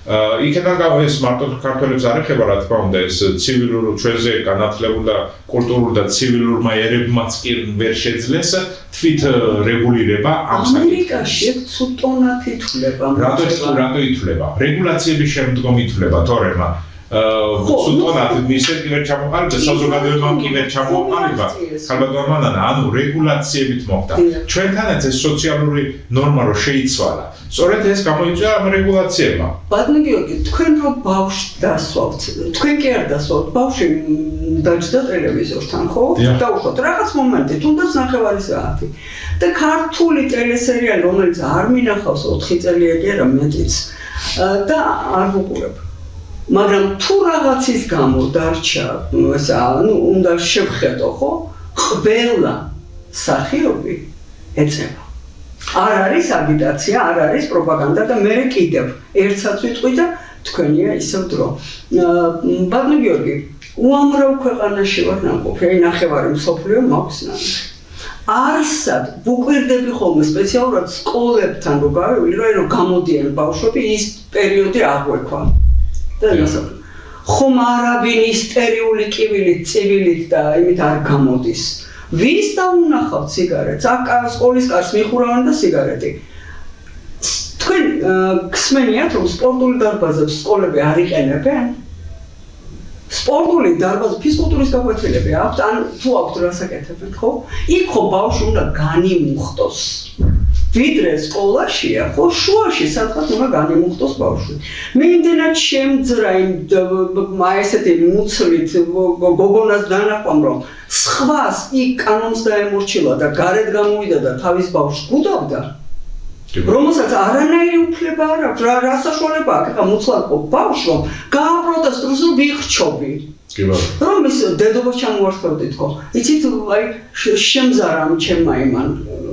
იქიდან ეს მარტო ქართველებს არ ეხება, რა თქმა უნდა, ეს ცივილურ ჩვენზე განათლებულ და კულტურულ და ცივილურმა ერებმაც კი ვერ შეძლეს თვით რეგულირება ამ საკითხს. ამერიკაში ცუდად ითვლება. რატო ითვლება? რეგულაციების შემდგომ ითვლება, თორემ სულტონად ისე კი ვერ ჩამოყალიბდა, საზოგადოებამ კი ვერ ჩამოყალიბა. ხალბატონმა ანუ რეგულაციებით მოხდა. ჩვენთანაც ეს სოციალური ნორმა რო შეიცვალა. სწორედ ეს გამოიწვია ამ რეგულაციებმა. ბატონო გიორგი, თქვენ რო ბავშვს დასვავთ, თქვენ კი არ დასვავთ, ბავშვი დაჯდა ტელევიზორთან, ხო? დაუშვათ რაღაც მომენტი, თუნდაც ნახევარი საათი. და ქართული ტელესერიალი, რომელიც არ მინახავს 4 წელია კი არა მეტიც და არ ვუყურებ. მაგრამ თუ რაღაცის გამო დარჩა, უნდა შევხედო, ხო? ყველა სახიობი ეწევა. არ არის აგიტაცია, არ არის პროპაგანდა და მე კიდევ ერთსაც ვიტყვი და თქვენია ისევ დრო. ბატონო გიორგი, უამრავ ქვეყანაში ვარ ნამყოფი, ნახევარი მსოფლიო მაქვს ნამი. არსად ვუკვირდები ხოლმე სპეციალურად სკოლებთან რო გავივილი, რომ გამოდიან ბავშვები, ის პერიოდი აღვექვა. და ისე. ხომ არავინ ისტერიული კივილით, წივილით და იმით არ გამოდის. ვის დაუნახავთ სიგარეტს? აქ სკოლის კარს მიხურავენ და სიგარეტი. თქვენ გსმენიათ, რომ სპორტული დარბაზებს სკოლები არ იყენებენ? სპორტული დარბაზი ფიზკულტურის გაკვეთილები აქვთ, ან თუ აქვთ რასაკეთებენ, ხო? იქ ხო ბავშვი უნდა განიმუხტოს. ვიდრე სკოლაშია, ხო, შუაში სადღაც უნდა განიმუხტოს ბავშვი. მე იმდენად შემძრა იმ ესეთი მუცლით გოგონას დანაყვამ, რომ სხვას იქ კანონს დაემორჩილა და გარეთ გამოვიდა და თავის ბავშვს გუდავდა. რომელსაც არანაირი უფლება არ აქვს, რა საშუალება აქვს, ხა მუცლად ყოფ ბავშვს, რომ გააპროტესტოს, რომ ვიხრჩობი. რომ ის დედობას ჩამოვარსებდით ხო? იცით, აი შემზარა ამ ჩემმა იმან.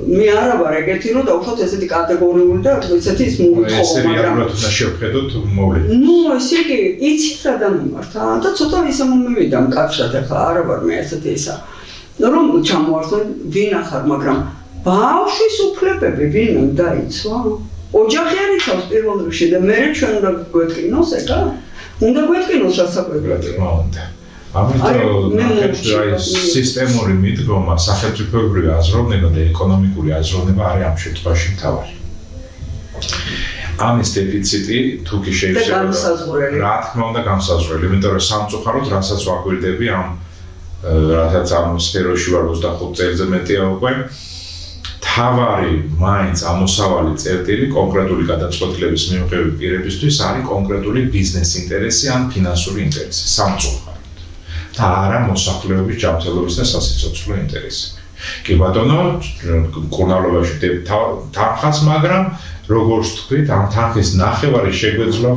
მე არა ვარ ეგეთი, რომ დაუშვათ ესეთი კატეგორიული და ესეთი ის მოუწყო, მაგრამ ეს რეალურად უნდა შევხედოთ მოვლენას. ნუ ესე იგი, იცით რა დამიმართა და ცოტა ისე მომივიდა მკაცრად, ახლა არა ვარ მე ესეთი ისა. რომ ჩამოვარსო ვინ ახარ, მაგრამ ბავშვის უფლებები ვინმე დაიცვა? ოჯახი არ იცავს პირველ რიგში და მე ჩვენ უნდა გვეთკინოს ეკა? უნდა გვეთკინოს რასაკვირველია. ამიტომ სისტემური მიდგომა, სახელმწიფოებრივი აზროვნება და ეკონომიკური აზროვნება არის ამ შემთხვევაში მთავარი. ამის დეფიციტი თუ კი შეიძლება რა თქმა უნდა განსაზღვრელი, იმიტომ რომ სამწუხაროდ რასაც ვაკვირდები ამ რასაც ამ სფეროში ვარ 25 წელზე მეტია უკვე თავარი მაინც ამოსავალი წერტილი კონკრეტული გადაწყვეტილების მიღების პირებისთვის არის კონკრეტული ბიზნეს ინტერესი ან ფინანსური ინტერესი სამწუხაროდ. და არა მოსახლეობის ჯანმრთელობის და სასიცოცხლო ინტერესები. კი ბატონო, მკურნალობაში თანხას, მაგრამ როგორც თქვით, ამ თანხის ნახევარი შეგვეძლო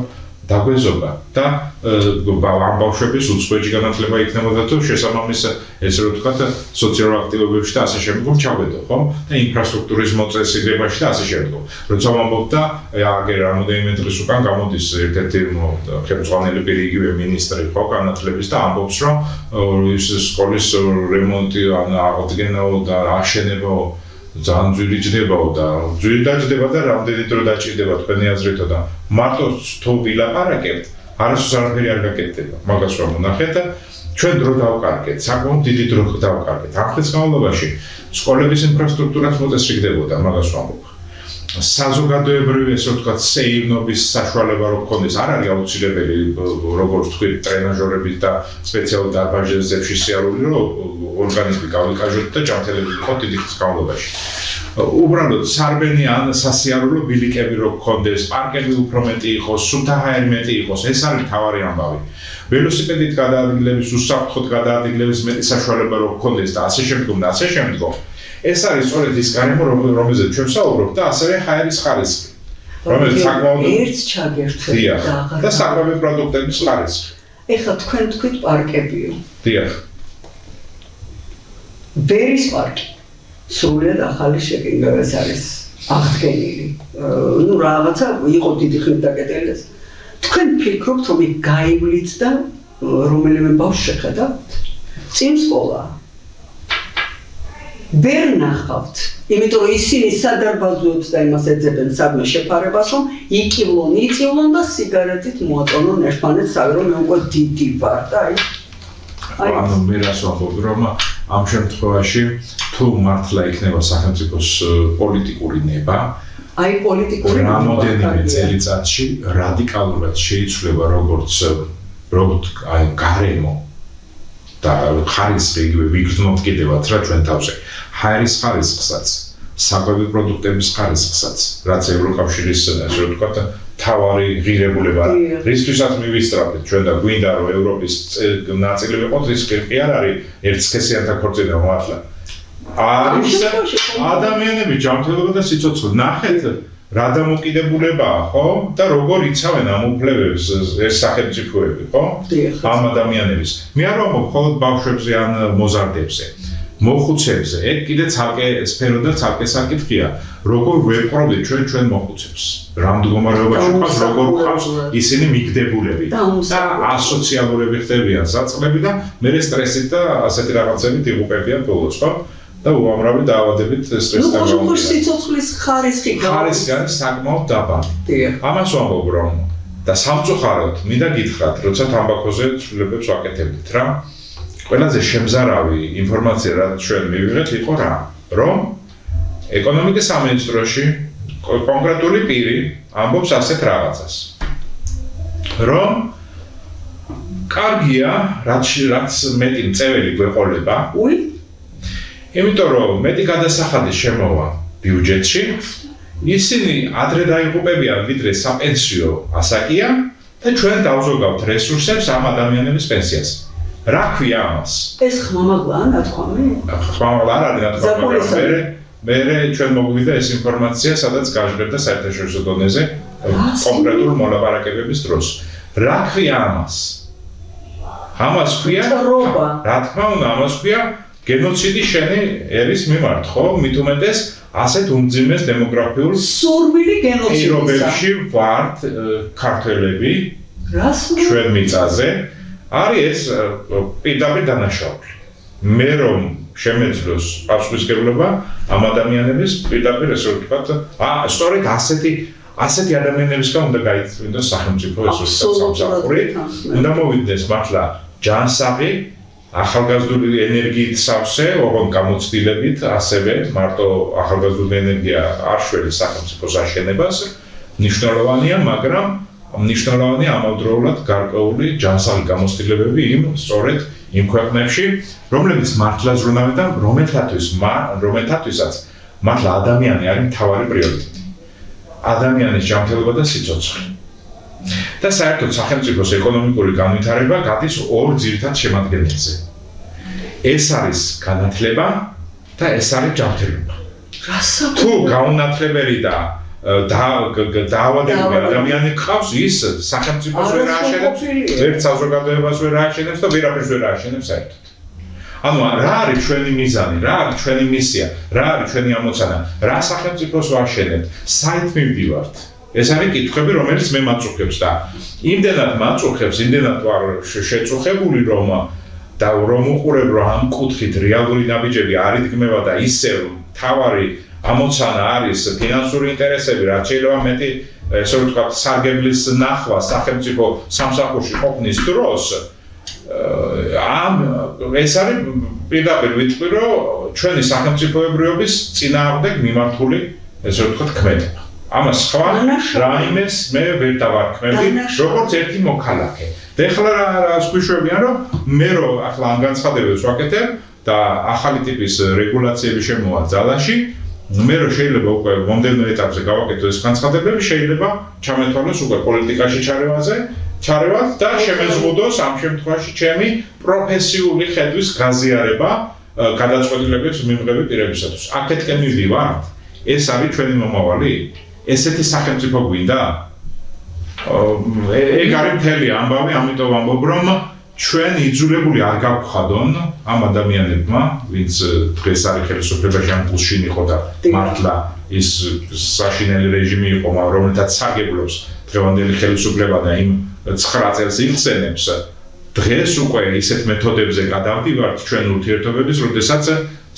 დაგვეზობა და ამ ბავშვების უცხოეთში განათლება იქნებოდა თუ შესაბამის ესე რომ ვთქვათ სოციალურ აქტივობებში და ასე შემდგომ ჩაგვედო, ხო? და ინფრასტრუქტურის მოწესრიგებაში და ასე შემდგომ. როცა ვამბობ და აგერ რამოდენიმე დღის უკან გამოდის ერთ-ერთი ხელმძღვანელი პირი იგივე მინისტრი ხო განათლების და ამბობს რომ ის სკოლის რემონტი ან აღდგენაო და აშენებაო ძალიან ძვირი ჯდებაო და ძვირი დაჯდება და რამდენი დრო დაჭირდება თქვენი აზრითო და მარტო თუ ვილაპარაკებთ არასდროს არაფერი არ გაკეთდება მაგას რომ ვნახეთ და ჩვენ დრო დავკარგეთ საკმაოდ დიდი დრო დავკარგეთ ამ ხნის განმავლობაში სკოლების ინფრასტრუქტურაც მოწესრიგდებოდა მაგას ვამბობ საზოგადოებრივი ესე ვთქვათ სეირნობის საშუალება რო გქონდეს არ არის აუცილებელი როგორც თქვი ტრენაჟორებით და სპეციალურ დარბაზებში სიარული რო ორგანიზმი გავიკაჟოთ და ჯანმრთელები ვიყოთ დიდი ხნის განმავლობაში უბრალოდ სარბენი ან სასიარულო ბილიკები რო გქონდეს პარკები უფრო მეტი იყოს სუფთა ჰაერი მეტი იყოს ეს არის მთავარი ამბავი ველოსიპედით გადაადგილების უსაფრთხოდ გადაადგილების მეტი საშუალება რო გქონდეს და ასე შემდგომ და ასე შემდგომ ეს არის სწორედ ის გარემო რომელზეც ჩვენ ვსაუბრობთ და ასევე ჰაერის ხარისხი რომელიც საკმაოდ ერთს ჩაგერთვით და საკვები პროდუქტების ხარისხი ეხლა თქვენ თქვით პარკებიო დიახ ბერის პარკი სრულად ახალი შეკინგა ეს არის აღდგენილი ნუ რაღაცა იყო დიდი ხნით დაკეტილი ეს თქვენ ფიქრობთ რომ იქ გაივლით და რომელიმე ბავშვს შეხედავთ წინ სკოლა ვერ ნახავთ იმიტომ რომ ისინი სადარბაზოებს და იმას ეძებენ სადმე შეფარებას რომ იკივლონ იწივლონ და სიგარეტით მოაწონონ ერთმანეთს რომ მე უკვე დიდი ვარ და აი ანუ მე რას ვამბობ რომ ამ შემთხვევაში თუ მართლა იქნება სახელმწიფოს პოლიტიკური ნება აი პოლიტიკური რამოდენიმე წელიწადში რადიკალურად შეიცვლება როგორც როგორც აი გარემო და ხარისხი იგივე ვიგრძნობთ კიდევაც რა ჩვენ თავზე ჰაერის ხარისხსაც საკვები პროდუქტების ხარისხსაც რაც ევროკავშირის ასე ვთქვათ თავარი ღირებულება რისთვისაც მივისწრაფეთ ჩვენ და გვინდა რომ ევროპის ნაწილი ვიყოთ ის კი არ არის ერთსქესიანთა ქორწინება მართლა არის ადამიანები ჯანმრთელობა და სიცოცხლე ნახეთ რა დამოკიდებულებაა ხო და როგორ იცავენ ამ უფლებებს ეს სახელმწიფოები ხო ამ ადამიანების მე არ ვამბობ მხოლოდ ბავშვებზე ან მოზარდებზე მოხუცებზე ეგ კიდე ცალკე სფერო და ცალკე საკითხია როგორ ვეპყრობთ ჩვენ მოხუცებს რა მდგომარეობაში ყავს როგორ ყავს ისინი მიგდებულები და ასოციალურები ხდებიან საწყლები და მე სტრესით და ასეთი რაღაცებით იღუპებიან ბოლოს ხო და უამრავი დაავადებით სტრესთან გამომდინარე. როგორ სიცოცხლის ხარისხი არის საკმაოდ დაბალი. ამას ვამბობ რომ და სამწუხაროდ მინდა გითხრათ, როცა თამბაქოზე ცვლილებებს ვაკეთებდით რა. ყველაზე შემზარავი ინფორმაცია რაც ჩვენ მივიღეთ იყო რა, რომ ეკონომიკის სამინისტროში კონკრეტული პირი ამბობს ასეთ რაღაცას. რომ კარგია, რაც მეტი მწეველი გვეყოლება. იმიტომ რომ მეტი გადასახადი შემოვა ბიუჯეტში, ისინი ადრე დაიღუპებიან ვიდრე საპენსიო ასაკია და ჩვენ დავზოგავთ რესურსებს ამ ადამიანების პენსიაზე. რა ქვია ამას? ეს ხმამაღლაა ნათქვამი? ხმამაღლა არ არის ნათქვამი. მე ჩვენ მოგვიდა ეს ინფორმაცია, სადაც გაჟღერდა საერთაშორისო დონეზე კონკრეტულ მოლაპარაკებების დროს. რა ქვია ამას? ამას ქვია რა თქმა უნდა, ამას ქვია გენოციდი შენი ერის მიმართ, ხო? მით უმეტეს ასეთ უმძიმეს დემოგრაფიულ სურვილი გენოციდი. პირობებში ვართ ქართველები ჩვენ მიწაზე. არის ეს პირდაპირ დანაშაული. მე რომ შემეძლოს პასუხისმგებლობა ამ ადამიანების პირდაპირ ესე ვთქვათ, სწორედ ასეთი ადამიანებისგან უნდა გაიწმინდოს სახელმწიფო ეს სამსახური. უნდა მოვიდეს მართლა ჯანსაღი ახალგაზრდული ენერგიით სავსე, ოღონდ გამოცდილებით, ასევე მარტო ახალგაზრდული ენერგია არ შველი სახელმწიფოს აშენებას, მნიშვნელოვანია, მაგრამ მნიშვნელოვანია ამავდროულად გარკვეული ჯანსაღი გამოცდილებები სწორედ იმ ქვეყნებში, რომლებიც მართლა ზრუნავენ და რომელთათვისაც მართლა ადამიანი არის მთავარი პრიორიტეტი. ადამიანის ჯანმრთელობა და სიცოცხლე. და საერთოდ სახელმწიფოს ეკონომიკური განვითარება გადის ორ ძირითად შემადგენელზე. ეს არის განათლება და ეს არის ჯანმრთელობა. თუ გაუნათლებელი და დაავადებული ადამიანი ყავს, ის სახელმწიფოს ვერ ააშენებს, ერთ საზოგადოებას ვერ ააშენებს და ვერაფერს ვერ ააშენებს საერთოდ. ანუ რა არის ჩვენი მიზანი, რა არის ჩვენი მისია, რა არის ჩვენი ამოცანა, რა სახელმწიფოს ვაშენებთ, საით მივდივართ. ეს არის კითხვები, რომელიც მე მაწუხებს და იმდენად მაწუხებს, იმდენად ვარ შეწუხებული რომ უყურებ რომ ამ კუთხით რეალური ნაბიჯები არ იდგმება და ისევ თავარი ამოცანა არის ფინანსური ინტერესები, რაც შეიძლება მეტი ესე ვთქვათ სარგებლის ნახვა სახელმწიფო სამსახურში ყოფნის დროს ეს არის პირდაპირ ვიტყვი რომ ჩვენი სახელმწიფოებრიობის წინააღმდეგ მიმართული ესე ვთქვათ ქმედება. ამას სხვა რაიმეს მე ვერ დავარქმევი, როგორც ერთი მოქალაქე. და ეხლა რას გვიშვებიან, რომ მე რომ ახლა ამ განცხადებებს ვაკეთებ და ახალი ტიპის რეგულაციები შემოვა ძალაში, მე რომ შეიძლება უკვე მომდევნო ეტაპზე გავაკეთო ეს განცხადებები, შეიძლება ჩამეთვალოს უკვე პოლიტიკაში ჩარევად და შემეზღუდოს ამ შემთხვევაში ჩემი პროფესიული ხედვის გაზიარება გადაწყვეტილებებს მიმღები პირებისათვის. აქეთკენ მივდივართ. ეს არის ჩვენი მომავალი? ესეთი სახელმწიფო გვინდა? ეგ არის მთელი ამბავი, ამიტომ ვამბობ, რომ ჩვენ იძულებული არ გავხადონ ამ ადამიანებმა, ვინც დღეს არის ხელისუფლებაში ამ გულშინ იყო და მართლა ის საშინელი რეჟიმი იყო, რომელთაც სარგებლობს დღევანდელი ხელისუფლება და იმ 9 წელს იხსენებს. დღეს უკვე ისეთ მეთოდებზე გადავდივართ ჩვენ ურთიერთობების, როდესაც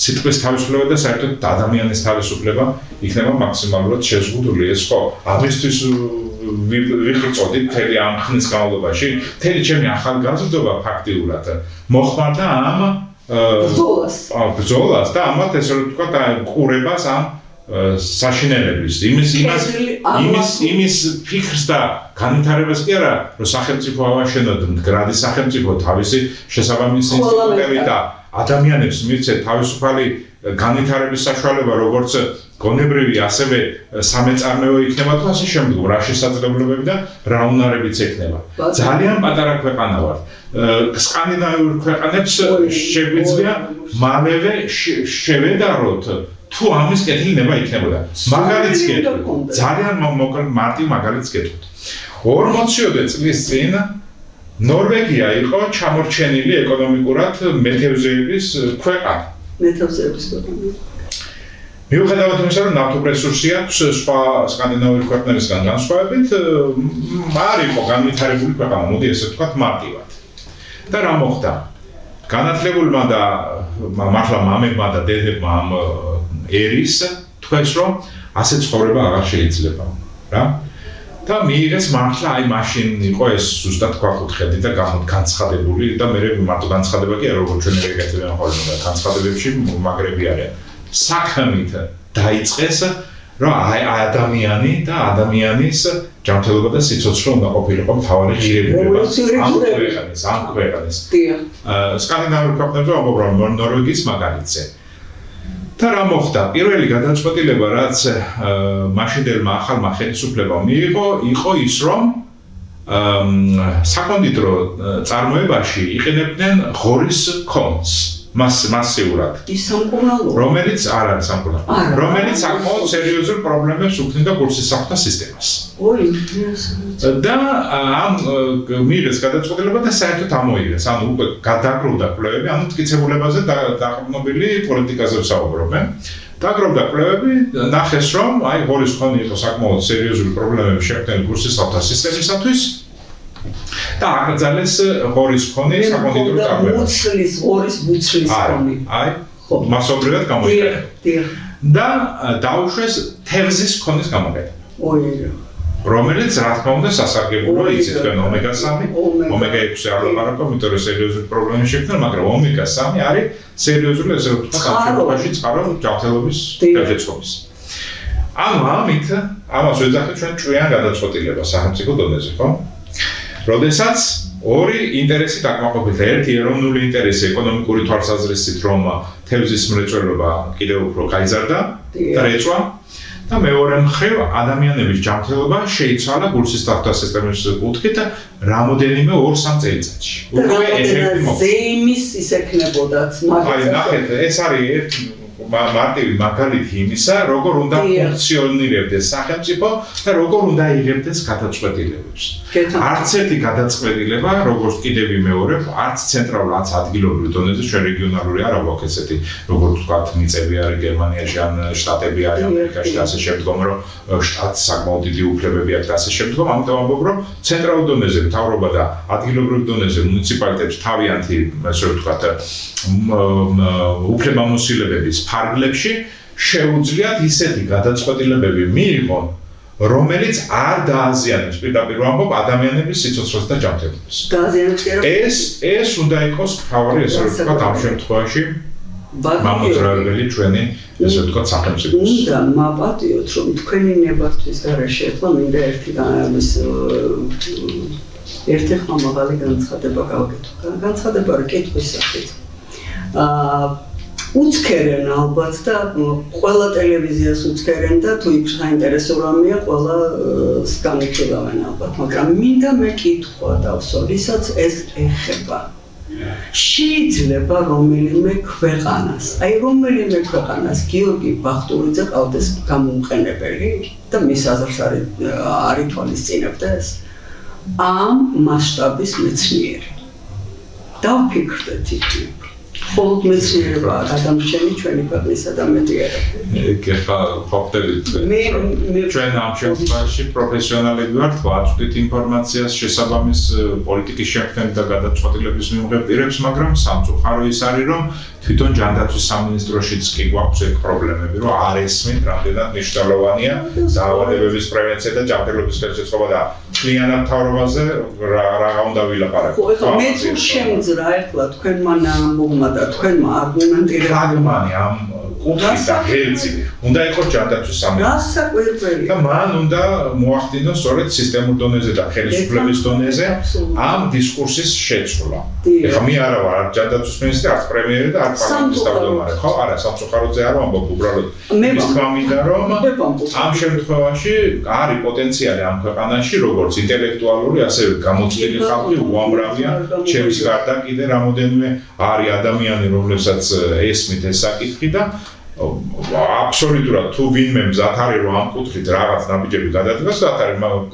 სიტყვის თავისუფლება და საერთოდ ადამიანის თავისუფლება იქნება მაქსიმალურად შეზღუდული. ეს ხო, ამისთვის ვიხიწოდი მთელი ამ ხნის განმავლობაში, მთელი ჩემი ახალგაზრდობა ფაქტიურად მოხმარდა ამ ბრძოლას და ამათ ესე ვთქვათ ყურებას ამ საშინელების იმის ფიქრს და განვითარებას კი არა რომ სახელმწიფო ავაშენოთ მდგრადი სახელმწიფო თავისი შესაბამისი ინსტიტუტებით და ადამიანებს მივცეთ თავისუფალი განვითარების საშუალება როგორც გონებრივი ასევე სამეწარმეო იქნება თუ ასე შემდგომ რა შესაძლებლობები და რა უნარებიც ექნება ძალიან პატარა ქვეყანა ვარ სკანდინავიურ ქვეყანებს შეგვიძლია მალევე შევედაროთ თუ ამის კეთილება იქნებოდა მაგალითს გეტყვით ძალიან მარტივ მაგალითს გეტყვით 40-ოდე წლის წინ ნორვეგია იყო ჩამორჩენილი ეკონომიკურად მეთევზეების ქვეყანა მიუხედავად იმისა, რომ ნავთობრესურსი აქვს სხვა სკანდინავიურ ქვეყნებისგან განსხვავებით, არ იყო განვითარებული ქვეყანა, მოდი ესე ვთქვათ მარტივად. და რა მოხდა? განათლებულმა და მართლა მამებმა და დედებმა ამ ერის თქვეს, რომ ასე ცხოვრება აღარ შეიძლება, რა? და მიიღეს მართლა აი მაშინ იყო ეს ზუსტად ქვაკუთხედი და განცხადებული და მე მარტო განცხადება კი არა, როგორც ჩვენ ეგეთებიან ხოლმე და განცხადებებში მაგრები არიან. საქმით დაიწყეს, რომ აი ადამიანი და ადამიანის ჯანმრთელობა და სიცოცხლე უნდა ყოფილიყო მთავარი ღირებულება ამ ქვეყნის. სკანდინავიურ ქვეყნებზე ამბობ რომ ნორვეგიის მაგალითზე. და რა მოხდა? პირველი გადაწყვეტილება, რაც მაშინდელმა ახალმა ხელისუფლებამ მიიღო, იყო ის, რომ საკონდიტრო წარმოებაში იყენებდნენ ღორის კონს. მასიურად. ის სამკურნალოა. რომელიც არ არის სამკურნალო. რომელიც საკმაოდ სერიოზულ პრობლემებს უქმნიდა კურსისახვთა სისტემას. და ამ მიიღეს გადაწყვეტილება და საერთოდ ამოიღეს. ანუ უკვე გადაგროვდა კვლევები, ანუ მტკიცებულებაზე დაყრდნობილი პოლიტიკაზე ვსაუბრობენ. დაგროვდა კვლევები, ნახეს რომ აი ღორის კონი იყო საკმაოდ სერიოზული პრობლემები შექმნილი კურსისახვთა სისტემისათვის. და აკრძალეს ღორის კონი საკონდიტრო წარმოებაში. ღორის ბუცლის კონი. აი, მასობრივად გამოიყენება. და დაუშვეს თევზის კონის გამოყენება. რომელიც რა თქმა უნდა სასარგებლოა იცით თქვენ ომეგა-3, ომეგა-6 არ ლაპარაკობ, იმიტომ რომ სერიოზული პრობლემები შექმნა, მაგრამ ომეგა-3 არის სერიოზული ესე ვთქვათ სამშობლოში წყარო ჯანმრთელობის გადაწყობის. ანუ ამით ამას ვეძახით ჩვენ ჭვიან გადაწყვეტილება სახელმწიფო დონეზე, ხო? როდესაც ორი ინტერესი დაკმაყოფილდა, ერთი ეროვნული ინტერესი ეკონომიკური თვალსაზრისით, რომ თევზის მრეწველობა კიდევ უფრო გაიზარდა და რეწვა და მეორე მხრივ ადამიანების ჯანმრთელობა შეიცვალა კურსისახვთა სისტემის კუთხით და რამოდენიმე 2-3 წელიწადში. უკვე ეფექტი მოხდა. ზეიმის ის ექნებოდათ, მაგრამ აი ნახეთ, ეს არის ერთი მარტივი მაგალითი იმისა, როგორ უნდა ფუნქციონირებდეს სახელმწიფო და როგორ უნდა იღებდეს გადაწყვეტილებებს. არც ერთი გადაწყვეტილება, როგორც კიდევ ვიმეორებ, არც ცენტრალურ, არც ადგილობრივ დონეზე, ჩვენ რეგიონალური არ აქვს ესეთი, როგორც ვთქვათ, მიწები არის გერმანიაში, ან შტატები არის ამერიკაში და ასე შემდგომ, რომ შტატს საკმაოდ დიდი უფლებები აქვს და ასე შემდგომ, ამიტომ ამბობ, რომ ცენტრალურ დონეზე მთავრობა და ადგილობრივ დონეზე მუნიციპალიტეტებს თავიანთი, ასე ვთქვათ, უფლებამოსილებების ფარგლებში შეუძლიათ ისეთი გადაწყვეტილებები მიიღონ, რომელიც არ დააზიანებს პირდაპირ ვამბობ ადამიანების სიცოცხლეს და ჯანმრთელობას. ეს უნდა იყოს მთავარი ესე ვთქვათ ამ შემთხვევაში მამოძრავებელი ჩვენი ესე ვთქვათ სახელმწიფოს. უნდა მაპატიოთ რომ თქვენი ნებართვის გარეშე ახლა მინდა ერთი ხმამაღალი განცხადება გავაკეთო. განცხადება რა კითხვის სახით. უცქერენ ალბათ და ყველა ტელევიზიას უცქერენ და თუ იქ საინტერესო რამეა ყველა განიხილავენ ალბათ, მაგრამ მინდა მე კითხვა დავსვა, ვისაც ეს ეხება. შეიძლება რომელიმე ქვეყანას, აი რომელიმე ქვეყანას გიორგი ბახტურიძე ყავდეს გამომყენებელი და მის აზრს არ ითვალისწინებდა ეს ამ მასშტაბის მეცნიერი. დავფიქრდეთ იქნებ. ხოლოდ მეცნიერება გადამრჩენი ჩვენი ქვეყნისა და მეტიარები. ეხლა ხვდებით ჩვენ ამ შემთხვევაში პროფესიონალები ვართ, ვაწვდით ინფორმაციას შესაბამის პოლიტიკის შექმნით და გადაწყვეტილების მიღებ პირებს, მაგრამ სამწუხარო ის არის, რომ თვითონ ჯანდაცვის სამინისტროშიც კი გვაქვს ეგ პრობლემები, რომ არ ესმით რამდენად მნიშვნელოვანია დაავადებების პრევენცია და ჯანმრთელობის ხელშეწყობა და მთლიანად მთავრობაზე რა უნდა ვილაპარაკოთ. მე თუ შემძრა ეხლა თქვენმა ნამბობმა და თქვენმა არგუმენტირებმა ფრაგმანი ამ კუთხით და ღერძი უნდა იყოს ჯანდაცვის სამინისტრო. გასაკვირველი. და მან უნდა მოახდინოს სწორედ სისტემურ დონეზე და ხელისუფლების დონეზე ამ დისკურსის შეცვლა. ეხლა მე არა ვარ ჯანდაცვის მინისტრი, არც პრემიერი და არც პარლამენტის თავმჯდომარე. ხო, არა, სამწუხაროზე არ ვამბობ, უბრალოდ ის თქმა მინდა რომ ამ შემთხვევაში არის პოტენციალი ამ ქვეყანაში, როგორც ინტელექტუალური, ასევე გამოცდილი ხალხი უამრავია, ჩემს გარდა კიდე რამოდენიმე არის ადამიანი, რომლებსაც ესმით ეს საკითხი და აბსოლუტურად თუ ვინმე მზად არის რომ ამ კუთხით რაღაც ნაბიჯები გადადგას,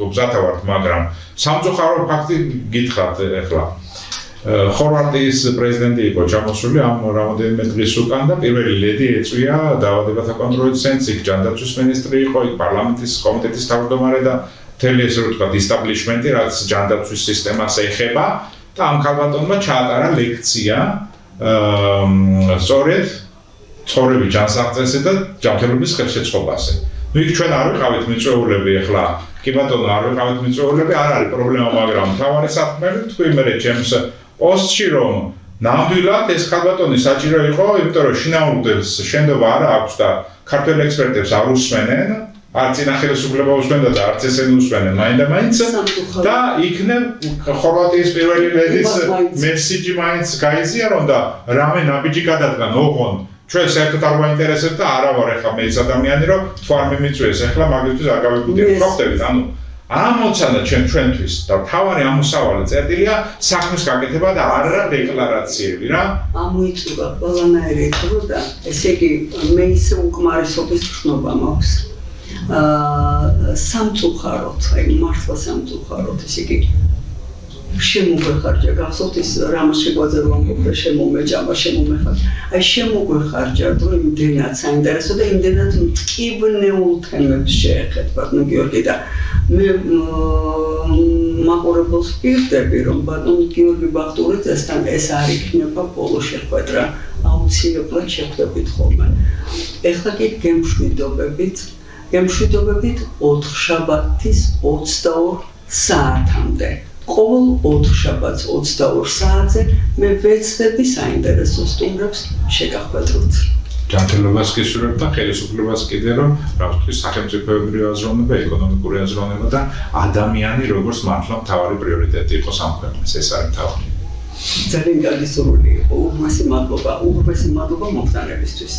მზად ვართ, მაგრამ სამწუხარო ფაქტი გითხრათ ეხლა. ხორვატიის პრეზიდენტი იყო ჩამოსული ამ რამოდენიმე დღის უკან და პირველი ლედი ეწვია დაავადებათა კონტროლის ცენტრს, იქ ჯანდაცვის მინისტრი იყო, იქ პარლამენტის კომიტეტის თავმჯდომარე და მთელი ესე რომ ვთქვათ ისტაბლიშმენტი, რაც ჯანდაცვის სისტემას ეხება და ამ ქალბატონმა ჩაატარა ლექცია სწორედ ცხოვრების ჯანსაღწესზე და ჯანმრთელობის ხელშეწყობაზე. ნუ იქ ჩვენ არ ვიყავით მიწვეულები ახლა, კი ბატონო, არ ვიყავით მიწვეულები, არ არის პრობლემა, მაგრამ მთავარი საქმეები თქვი მე ჩემს პოსტში რომ ნამდვილად ეს ქალბატონი საჭირო იყო, იმიტომ რომ შინაურდელს შენდობა არ აქვს და ქართველ ექსპერტებს არ უსმენენ, არც წინა ხელისუფლება უსმენდა და არც ესენი უსმენენ მაინდა-მაინც და იქნებ ხორვატიის პირველი ლედის მესიჯი მაინც გაიზიარონ და რამე ნაბიჯი გადადგან ოღონდ ჩვენ საერთოდ არ გვაინტერესებს და არა ვარ ეხლა მეც ადამიანი რომ თუ არ მიმიწვიეს ეხლა მაგისთვის არ გავიგუდიეთ ხოხდებით ანუ ამოცანა ჩვენთვის და თავარი ამოსავალი წერტილია საქმის გაკეთება და არა დეკლარაციები რა ამოიწურა ყველანაირი დრო და ესე იგი მე ისე უკმარისობის გრძნობა მაქვს სამწუხაროდ აი მართლა სამწუხაროდ ესე იგი შემოგვეხარჯა გახსოვთ ის რამაშეგვაძე რომ ამბობდა შემომეჯამა შემომეხარჯა აი შემოგვეხარჯა რომ იმდენად საინტერესო და იმდენად მტკივნეულ თემებს შეეხებათ ნუ გიორგი და მე მაყურებელს ვირდები რომ ბატონ გიორგი ბახტურიძესთან ეს არ იქნება ბოლო შეხვედრა აუცილებლად შეხვდებით ხოლმე ეხლა კი გემშვიდობებით 4 შაბათის 22 საათამდე ყოველ 4 შაბათს 22 საათზე მე ვეცდები საინტერესო სტუმრებს შეგახვედროთ. ჯანმრთელობას გისურვებ და ხელისუფლებას კიდე რომ რა ვთქვი სახელმწიფოებრივი აზროვნება, ეკონომიკური აზროვნება და ადამიანი როგორც მართლა მთავარი პრიორიტეტი იყოს ამ ქვეყნის ეს არის მთავარი. ძალიან კარგი სურვილი იყო. უღრმესი მადლობა მომხდარებისთვის.